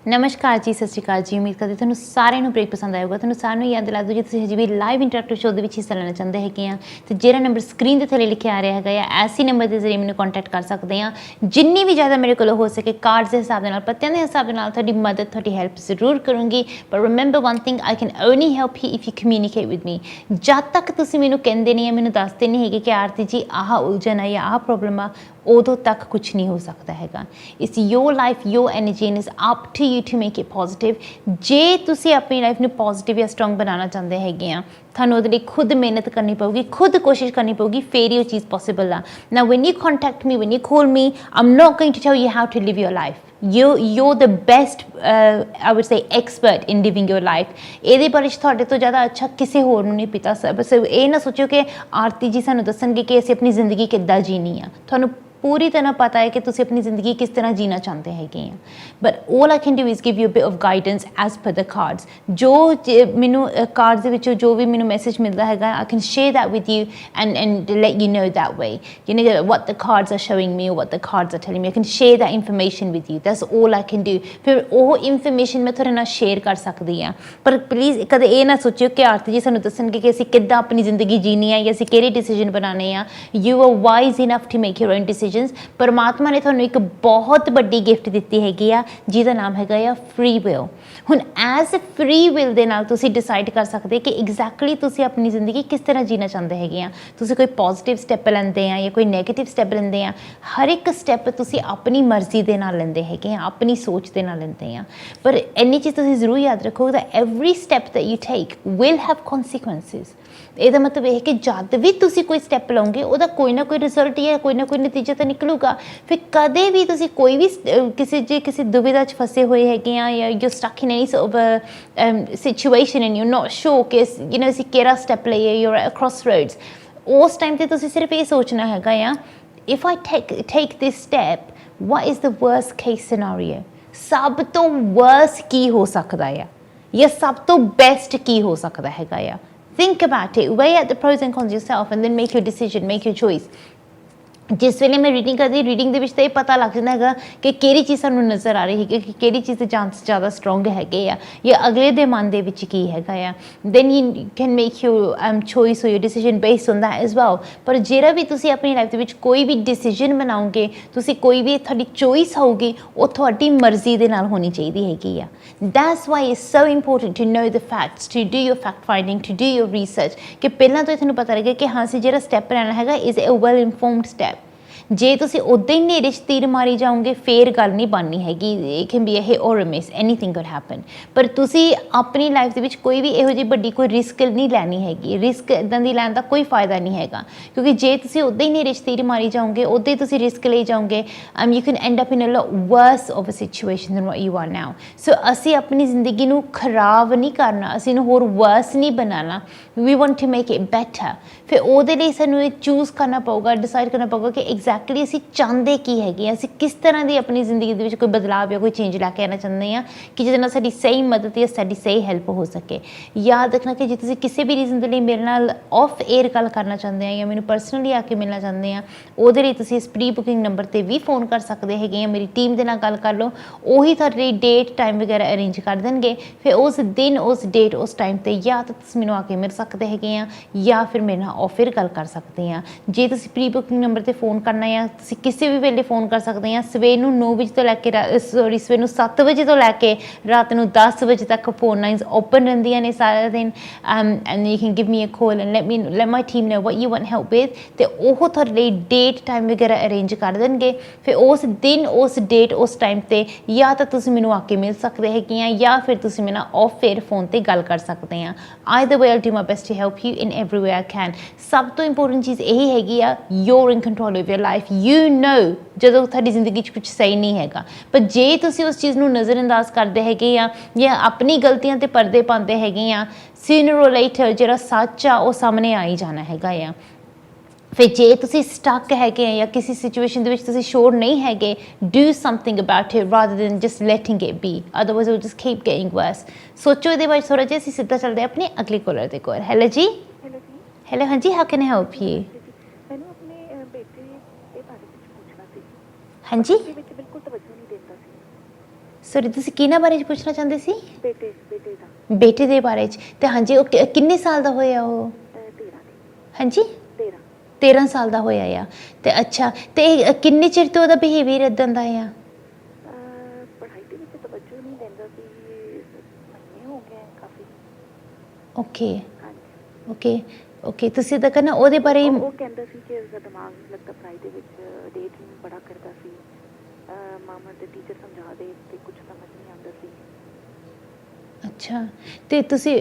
ਨਮਸਕਾਰ ਜੀ, ਸਤਿ ਸ਼੍ਰੀ ਅਕਾਲ ਜੀ। ਉਮੀਦ ਕਰਦੇ ਤੁਹਾਨੂੰ ਸਾਰਿਆਂ ਨੂੰ ਬ੍ਰੇਕ ਪਸੰਦ ਆਏਗਾ। ਤੁਹਾਨੂੰ ਸਾਰਿਆਂ ਨੂੰ ਯਾਦ ਦਿਲਾ ਦੂੰ, ਜੇ ਤੁਸੀਂ ਹਜੇ ਵੀ ਲਾਈਵ ਇੰਟਰੈਕਟਿਵ ਸ਼ੋਅ ਦੇ ਵਿੱਚ ਹਿੱਸਾ ਲੈਣਾ ਚਾਹੁੰਦੇ ਹੈਗੇ ਆ ਤੇ ਜਿਹੜਾ ਨੰਬਰ ਸਕਰੀਨ ਦੇ ਥੱਲੇ ਲਿਖਿਆ ਆ ਰਿਹਾ ਹੈਗਾ ਆ, ਐਸੀ ਨੰਬਰ ਦੇ ਜ਼ਰੀਏ ਮੈਨੂੰ ਕੰਟੈਕਟ ਕਰ ਸਕਦੇ ਆ। ਜਿੰਨੀ ਵੀ ਜ਼ਿਆਦਾ ਮੇਰੇ ਕੋਲ ਹੋ ਸਕੇ ਕਾਰਡਸ ਦੇ ਹਿਸਾਬ ਦੇ ਨਾਲ, ਪੱਤਿਆਂ ਦੇ ਹਿਸਾਬ ਦੇ ਨਾਲ ਤੁਹਾਡੀ ਮਦਦ, ਤੁਹਾਡੀ ਹੈਲਪ ਜ਼ਰੂਰ ਕਰੂੰਗੀ। ਪਰ remember one thing, I can only help you if you communicate with me. ਜਦ ਤੱਕ ਤੁਸੀਂ ਮੈਨੂੰ ਕਹਿੰਦੇ ਨਹੀਂ ਆ, ਮੈਨੂੰ ਦੱਸਦੇ ਨਹੀਂ ਹੈਗੇ ਕਿ ਆਰਤੀ ਜੀ ਆਹ ਉਲਝਣ ਆ ਜਾਂ ਆਹ ਪ੍ਰੋਬਲਮ ਆ, ਉਦੋਂ ਤੱਕ ਕੁਛ ਨਹੀਂ ਹੋ ਸਕਦਾ ਹੈਗਾ। It's your life, your energy and it's up to you to make it positive. ਜੇ ਤੁਸੀਂ ਆਪਣੀ ਲਾਈਫ ਨੂੰ ਪੋਜ਼ੀਟਿਵ ਜਾਂ ਸਟਰੋਂਗ ਬਣਾਉਣਾ ਚਾਹੁੰਦੇ ਹੈਗੇ ਆ, ਤੁਹਾਨੂੰ ਉਹਦੇ ਲਈ ਖੁਦ ਮਿਹਨਤ ਕਰਨੀ ਪਊਗੀ, ਖੁਦ ਕੋਸ਼ਿਸ਼ ਕਰਨੀ ਪਊਗੀ, ਫਿਰ ਹੀ ਉਹ ਚੀਜ਼ ਪੋਸੀਬਲ ਆ। ਨਾ when you contact me, when you call me, I am not going to tell you how to live your life. you're the best I would say expert in living your life। ਇਹਦੇ ਬਾਰੇ ਤੁਹਾਡੇ ਤੋਂ ਜ਼ਿਆਦਾ ਅੱਛਾ ਕਿਸੇ ਹੋਰ ਨੂੰ ਨਹੀਂ ਪਤਾ। ਬਸ ਇਹ ਨਾ ਸੋਚੋ ਕਿ ਆਰਤੀ ਜੀ ਸਾਨੂੰ ਦੱਸਣਗੇ ਕਿ ਅਸੀਂ ਆਪਣੀ ਜ਼ਿੰਦਗੀ ਕਿੱਦਾਂ ਜੀਣੀ ਆ। ਤੁਹਾਨੂੰ ਪੂਰੀ ਤਰ੍ਹਾਂ ਪਤਾ ਹੈ ਕਿ ਤੁਸੀਂ ਆਪਣੀ ਜ਼ਿੰਦਗੀ ਕਿਸ ਤਰ੍ਹਾਂ ਜੀਣਾ ਚਾਹੁੰਦੇ ਹੈਗੇ ਆ। But all I can do is give you a bit of guidance as per the cards। ਜੋ ਮੈਨੂੰ ਕਾਰਡਸ ਦੇ ਵਿੱਚੋਂ ਜੋ ਵੀ ਮੈਨੂੰ ਮੈਸੇਜ ਮਿਲਦਾ ਹੈਗਾ, I can share that with you and let you know that way, you know, what the cards are showing me or what the cards are telling me। I can share that information with you, that's all I can do। ਫਿਰ ਉਹ information ਮੈਂ ਤੁਹਾਡੇ ਨਾਲ share ਕਰ ਸਕਦੀ ਹਾਂ। ਪਰ please ਕਦੇ ਇਹ ਨਾ ਸੋਚਿਓ ਕਿ ਆਰਤੀ ਜੀ ਸਾਨੂੰ ਦੱਸਣਗੇ ਕਿ ਅਸੀਂ ਕਿੱਦਾਂ ਆਪਣੀ ਜ਼ਿੰਦਗੀ ਜੀਣੀ ਆ ਜਾਂ ਅਸੀਂ ਕਿਹੜੇ ਡਿਸੀਜਨ ਬਣਾਉਣੇ ਆ। You are wise enough to make your own decisions। ਪਰਮਾਤਮਾ ਨੇ ਤੁਹਾਨੂੰ ਇੱਕ ਬਹੁਤ ਵੱਡੀ ਗਿਫਟ ਦਿੱਤੀ ਹੈਗੀ ਆ, ਜਿਹਦਾ ਨਾਮ ਹੈਗਾ ਆ ਫ੍ਰੀ ਵਿਲ। ਹੁਣ ਐਜ਼ ਫ੍ਰੀ ਵਿਲ ਦੇ ਨਾਲ ਤੁਸੀਂ ਡਿਸਾਈਡ ਕਰ ਸਕਦੇ ਕਿ ਐਗਜ਼ੈਕਟਲੀ ਤੁਸੀਂ ਆਪਣੀ ਜ਼ਿੰਦਗੀ ਕਿਸ ਤਰ੍ਹਾਂ ਜੀਣਾ ਚਾਹੁੰਦੇ ਹੈਗੇ ਆ। ਤੁਸੀਂ ਕੋਈ ਪੋਜ਼ੀਟਿਵ ਸਟੈਪ ਲੈਂਦੇ ਆ ਜਾਂ ਕੋਈ ਨੈਗੇਟਿਵ ਸਟੈਪ ਲੈਂਦੇ ਆ, ਹਰ ਇੱਕ ਸਟੈਪ ਤੁਸੀਂ ਆਪਣੀ ਮਰਜ਼ੀ ਦੇ ਨਾਲ ਲੈਂਦੇ ਹੈਗੇ ਆ, ਆਪਣੀ ਸੋਚ ਦੇ ਨਾਲ ਲੈਂਦੇ ਆ। ਪਰ ਇੰਨੀ ਚੀਜ਼ ਤੁਸੀਂ ਜ਼ਰੂਰ ਯਾਦ ਰੱਖੋ that every step that you take will have consequences। ਇਹਦਾ ਮਤਲਬ ਇਹ ਕਿ ਜਦ ਵੀ ਤੁਸੀਂ ਕੋਈ ਸਟੈਪ ਲਓਗੇ, ਉਹਦਾ ਕੋਈ ਨਾ ਕੋਈ ਰਿਜ਼ਲਟ ਜਾਂ ਕੋਈ ਨਾ ਕੋਈ ਨਤੀਜਾ ਤਾਂ ਨਿਕਲੂਗਾ। ਫਿਰ ਕਦੇ ਵੀ ਤੁਸੀਂ ਕੋਈ ਵੀ ਕਿਸੇ ਦੁਵਿਧਾ 'ਚ ਫਸੇ ਹੋਏ ਹੈਗੇ ਆ ਜਾਂ you stuck in any sort of situation and you not sure ਕਿ ਅਸੀਂ ਕਿਹੜਾ ਸਟੈਪ ਲਈਏ, you are at cross roads, ਉਸ ਟਾਈਮ 'ਤੇ ਤੁਸੀਂ ਸਿਰਫ ਇਹ ਸੋਚਣਾ ਹੈਗਾ ਆ, if I take this step, what is the worst case scenario. ਸਭ ਤੋਂ ਵਰਸਟ ਕੀ ਹੋ ਸਕਦਾ ਆ ਜਾਂ ਸਭ ਤੋਂ ਬੈਸਟ ਕੀ ਹੋ ਸਕਦਾ ਹੈਗਾ ਆ। Think about it, weigh out the pros and cons yourself and then make your decision, make your choice। ਜਿਸ ਵੇਲੇ ਮੈਂ ਰੀਡਿੰਗ ਕਰਦੀ, ਰੀਡਿੰਗ ਦੇ ਵਿੱਚ ਤਾਂ ਇਹ ਪਤਾ ਲੱਗ ਜਾਂਦਾ ਹੈਗਾ ਕਿ ਕਿਹੜੀ ਚੀਜ਼ ਸਾਨੂੰ ਨਜ਼ਰ ਆ ਰਹੀ ਹੈਗੀ, ਕਿ ਕਿਹੜੀ ਚੀਜ਼ ਦੇ ਚਾਂਸ ਜ਼ਿਆਦਾ ਸਟਰੋਂਗ ਹੈਗੇ ਆ ਜਾਂ ਅਗਲੇ ਦੇ ਮਨ ਦੇ ਵਿੱਚ ਕੀ ਹੈਗਾ ਆ। Then you can make your choice or your decision based on that as well. ਪਰ ਜਿਹੜਾ ਵੀ ਤੁਸੀਂ ਆਪਣੀ ਲਾਈਫ ਦੇ ਵਿੱਚ ਕੋਈ ਵੀ ਡਿਸੀਜਨ ਬਣਾਓਗੇ, ਤੁਸੀਂ ਕੋਈ ਵੀ ਤੁਹਾਡੀ ਚੋਇਸ ਹੋਊਗੀ, ਉਹ ਤੁਹਾਡੀ ਮਰਜ਼ੀ ਦੇ ਨਾਲ ਹੋਣੀ ਚਾਹੀਦੀ ਹੈਗੀ ਆ। That's why it's so important to know the facts, to do your fact finding, to do your research, ਕਿ ਪਹਿਲਾਂ ਤੋਂ ਤੁਹਾਨੂੰ ਪਤਾ ਲੱਗੇ ਕਿ ਹਾਂ ਅਸੀਂ ਜਿਹੜਾ ਸਟੈਪ ਲੈਣਾ ਹੈਗਾ is a well informed step. ਜੇ ਤੁਸੀਂ ਉੱਦਾਂ ਹੀ ਨੇੜੇ 'ਚ ਤੀਰ ਮਾਰੀ ਜਾਓਗੇ, ਫੇਰ ਗੱਲ ਨਹੀਂ ਬਣਨੀ ਹੈਗੀ। It can be a hit or a miss, anything could happen. ਪਰ ਤੁਸੀਂ ਆਪਣੀ ਲਾਈਫ ਦੇ ਵਿੱਚ ਕੋਈ ਵੀ ਇਹੋ ਜਿਹੀ ਵੱਡੀ ਕੋਈ ਰਿਸਕ ਨਹੀਂ ਲੈਣੀ ਹੈਗੀ। ਰਿਸਕ ਇੱਦਾਂ ਦੀ ਲੈਣ ਦਾ ਕੋਈ ਫਾਇਦਾ ਨਹੀਂ ਹੈਗਾ, ਕਿਉਂਕਿ ਜੇ ਤੁਸੀਂ ਉੱਦਾਂ ਹੀ ਨੇੜੇ 'ਚ ਤੀਰ ਮਾਰੀ ਜਾਓਗੇ, ਉੱਦਾਂ ਹੀ ਤੁਸੀਂ ਰਿਸਕ ਲਈ ਜਾਓਗੇ, you can end up in a lot worse of a situation than what you are now. So ਅਸੀਂ ਆਪਣੀ ਜ਼ਿੰਦਗੀ ਨੂੰ ਖਰਾਬ ਨਹੀਂ ਕਰਨਾ, ਅਸੀਂ ਇਹਨੂੰ ਹੋਰ ਵਰਸ ਨਹੀਂ ਬਣਾਉਣਾ। We want to make it better. ਫਿਰ ਉਹਦੇ ਲਈ ਸਾਨੂੰ ਇਹ ਚੂਜ਼ ਕਰਨਾ ਪਊਗਾ, ਡਿਸਾਈਡ ਕਰਨਾ ਪਊਗਾ ਕਿ ਐਗਜ਼ੈਕਟਲੀ ਅਸੀਂ ਚਾਹੁੰਦੇ ਕੀ ਹੈਗੇ ਆ, ਅਸੀਂ ਕਿਸ ਤਰ੍ਹਾਂ ਦੀ ਆਪਣੀ ਜ਼ਿੰਦਗੀ ਦੇ ਵਿੱਚ ਕੋਈ ਬਦਲਾਅ ਜਾਂ ਕੋਈ ਚੇਂਜ ਲੈ ਕੇ ਆਉਣਾ ਚਾਹੁੰਦੇ ਹਾਂ ਕਿ ਜਿਹਦੇ ਨਾਲ ਸਾਡੀ ਸਹੀ ਮਦਦ ਜਾਂ ਸਾਡੀ ਸਹੀ ਹੈਲਪ ਹੋ ਸਕੇ। ਯਾਦ ਰੱਖਣਾ ਕਿ ਜੇ ਤੁਸੀਂ ਕਿਸੇ ਵੀ ਰੀਜ਼ਨ ਦੇ ਲਈ ਮੇਰੇ ਨਾਲ ਆਫ ਏਅਰ ਗੱਲ ਕਰਨਾ ਚਾਹੁੰਦੇ ਆ ਜਾਂ ਮੈਨੂੰ ਪਰਸਨਲੀ ਆ ਕੇ ਮਿਲਣਾ ਚਾਹੁੰਦੇ ਆ, ਉਹਦੇ ਲਈ ਤੁਸੀਂ ਇਸ ਪ੍ਰੀ ਬੁਕਿੰਗ ਨੰਬਰ 'ਤੇ ਵੀ ਫੋਨ ਕਰ ਸਕਦੇ ਹੈਗੇ ਆ। ਮੇਰੀ ਟੀਮ ਦੇ ਨਾਲ ਗੱਲ ਕਰ ਲਓ, ਉਹੀ ਤੁਹਾਡੇ ਲਈ ਡੇਟ ਟਾਈਮ ਵਗੈਰਾ ਅਰੇਂਜ ਕਰ ਦੇਣਗੇ। ਫਿਰ ਉਸ ਦਿਨ, ਉਸ ਡੇਟ, ਉਸ ਟਾਈਮ 'ਤੇ ਜਾਂ ਤਾਂ ਤੁਸੀਂ ਮੈਨੂੰ ਆ ਕੇ ਮਿਲ ਸਕਦੇ ਹੈਗੇ ਆ ਜਾਂ ਫਿਰ ਮੇਰੇ ਨਾਲ ਆਫ ਏਅਰ ਗੱਲ ਕਰ ਸਕਦੇ ਆ। ਜੇ ਤੁਸੀਂ ਪ੍ਰੀ ਬੁਕਿੰਗ ਨੰਬਰ 'ਤੇ ਫੋਨ ਕਰਨਾ ਆ, ਤੁਸੀਂ ਕਿਸੇ ਵੀ ਵੇਲੇ ਫੋਨ ਕਰ ਸਕਦੇ ਆ। ਸਵੇਰ ਨੂੰ 9 ਵਜੇ ਤੋਂ ਲੈ ਕੇ ਸਵੇਰ ਨੂੰ 7 ਵਜੇ ਤੋਂ ਲੈ ਕੇ ਰਾਤ ਨੂੰ 10 ਵਜੇ ਤੱਕ ਫੋਨ ਲਾਈਨਸ ਓਪਨ ਰਹਿੰਦੀਆਂ ਨੇ ਸਾਰਾ ਦਿਨ। And you can give me a call and let my team know what you want help with, ਅਤੇ ਉਹ ਤੁਹਾਡੇ ਲਈ ਡੇਟ ਟਾਈਮ ਵਗੈਰਾ ਅਰੇਂਜ ਕਰ ਦੇਣਗੇ। ਫਿਰ ਉਸ ਦਿਨ, ਉਸ ਡੇਟ, ਉਸ ਟਾਈਮ 'ਤੇ ਜਾਂ ਤਾਂ ਤੁਸੀਂ ਮੈਨੂੰ ਆ ਕੇ ਮਿਲ ਸਕਦੇ ਹੈਗੇ ਆ ਜਾਂ ਫਿਰ ਤੁਸੀਂ ਮੇਰੇ ਨਾਲ ਆਫ ਏਅਰ ਫੋਨ 'ਤੇ ਗੱਲ ਕਰ ਸਕਦੇ ਆ। Either way I do my best to help you in every way I can. ਸਭ ਤੋਂ ਇੰਪੋਰਟੈਂਟ ਚੀਜ਼ ਇਹੀ ਹੈਗੀ ਆ, you're in control of your life. You know ਜਦੋਂ ਤੁਹਾਡੀ ਜ਼ਿੰਦਗੀ 'ਚ ਕੁਛ ਸਹੀ ਨਹੀਂ ਹੈਗਾ, ਪਰ ਜੇ ਤੁਸੀਂ ਉਸ ਚੀਜ਼ ਨੂੰ ਨਜ਼ਰਅੰਦਾਜ਼ ਕਰਦੇ ਹੈਗੇ ਆ ਜਾਂ ਆਪਣੀ ਗਲਤੀਆਂ 'ਤੇ ਪਰਦੇ ਪਾਉਂਦੇ ਹੈਗੇ ਆ, ਸੂਨਰ ਔਰ ਲੇਟਰ ਜਿਹੜਾ ਸੱਚ ਆ ਉਹ ਸਾਹਮਣੇ ਆ ਹੀ ਜਾਣਾ ਹੈਗਾ ਆ। ਫਿਰ ਜੇ ਤੁਸੀਂ ਸਟਕ ਹੈਗੇ ਆ ਜਾਂ ਕਿਸੇ ਸਿਚੁਏਸ਼ਨ ਦੇ ਵਿੱਚ ਤੁਸੀਂ ਸ਼ੋਰ ਨਹੀਂ ਹੈਗੇ, do something about it rather than just letting it be, otherwise it will just keep getting worse. ਸੋਚੋ ਇਹਦੇ ਬਾਰੇ ਥੋੜ੍ਹਾ ਜਿਹਾ। ਅਸੀਂ ਸਿੱਧਾ ਚੱਲਦੇ ਆਪਣੇ ਅਗਲੇ ਕਾਲਰ ਦੇ ਕੋਲ। ਹੈਲੋ ਜੀ। ਹੈਲੋ, ਹਾਂਜੀ, how can I help you? ਮੈਨੂੰ ਆਪਣੇ ਬੇਟੇ ਦੇ ਬਾਰੇ ਵਿੱਚ ਪੁੱਛਣਾ ਸੀ। ਹਾਂਜੀ, ਵਿੱਚ ਬਿਲਕੁਲ ਤਵੱਜੋ ਨਹੀਂ ਦਿੰਦਾ ਸੀ। ਸੌਰੀ ਤੁਸੀਂ ਕਿਹਨਾਂ ਬਾਰੇ 'ਚ ਪੁੱਛਣਾ ਚਾਹੁੰਦੇ ਸੀ? ਬੇਟੇ ਦਾ। ਬੇਟੇ ਦੇ ਬਾਰੇ 'ਚ। ਤੇ ਹਾਂਜੀ ਉਹ ਕਿੰਨੇ ਸਾਲ ਦਾ ਹੋਇਆ ਉਹ? 13 ਹਾਂਜੀ 13 ਸਾਲ ਦਾ ਹੋਇਆ ਆ। ਤੇ ਅੱਛਾ ਤੇ ਕਿੰਨੇ ਚਿਰ ਤੋਂ ਉਹਦਾ ਬਿਹੇਵੀਅਰ ਇਦਾਂ ਦਾ ਆ? ਪੜ੍ਹਾਈ ਦੇ ਵਿੱਚ ਤਵੱਜੋ ਨਹੀਂ ਦਿੰਦਾ ਸੀ, ਮਹੀਨੇ ਹੋ ਗਏ ਕਾਫੀ। ਓਕੇ ਓਕੇ ਤੁਸੀਂ ਤਾਂ ਕਹਿੰਦਾ ਉਹਦੇ ਬਾਰੇ ਉਹ ਕਹਿੰਦਾ ਸੀ ਕਿ ਉਸਦਾ ਦਿਮਾਗ ਲੱਗਦਾ ਪੜ੍ਹਾਈ ਦੇ ਵਿੱਚ ਡੇਟ ਨੂੰ ਬੜਾ ਕਰਦਾ ਸੀ, ਮਾਮਾ ਤੇ ਟੀਚਰ ਸਮਝਾ ਦੇ ਤੇ ਕੁਝ ਸਮਝ ਨਹੀਂ ਆਉਂਦਾ ਸੀ। ਅੱਛਾ ਤੇ ਤੁਸੀਂ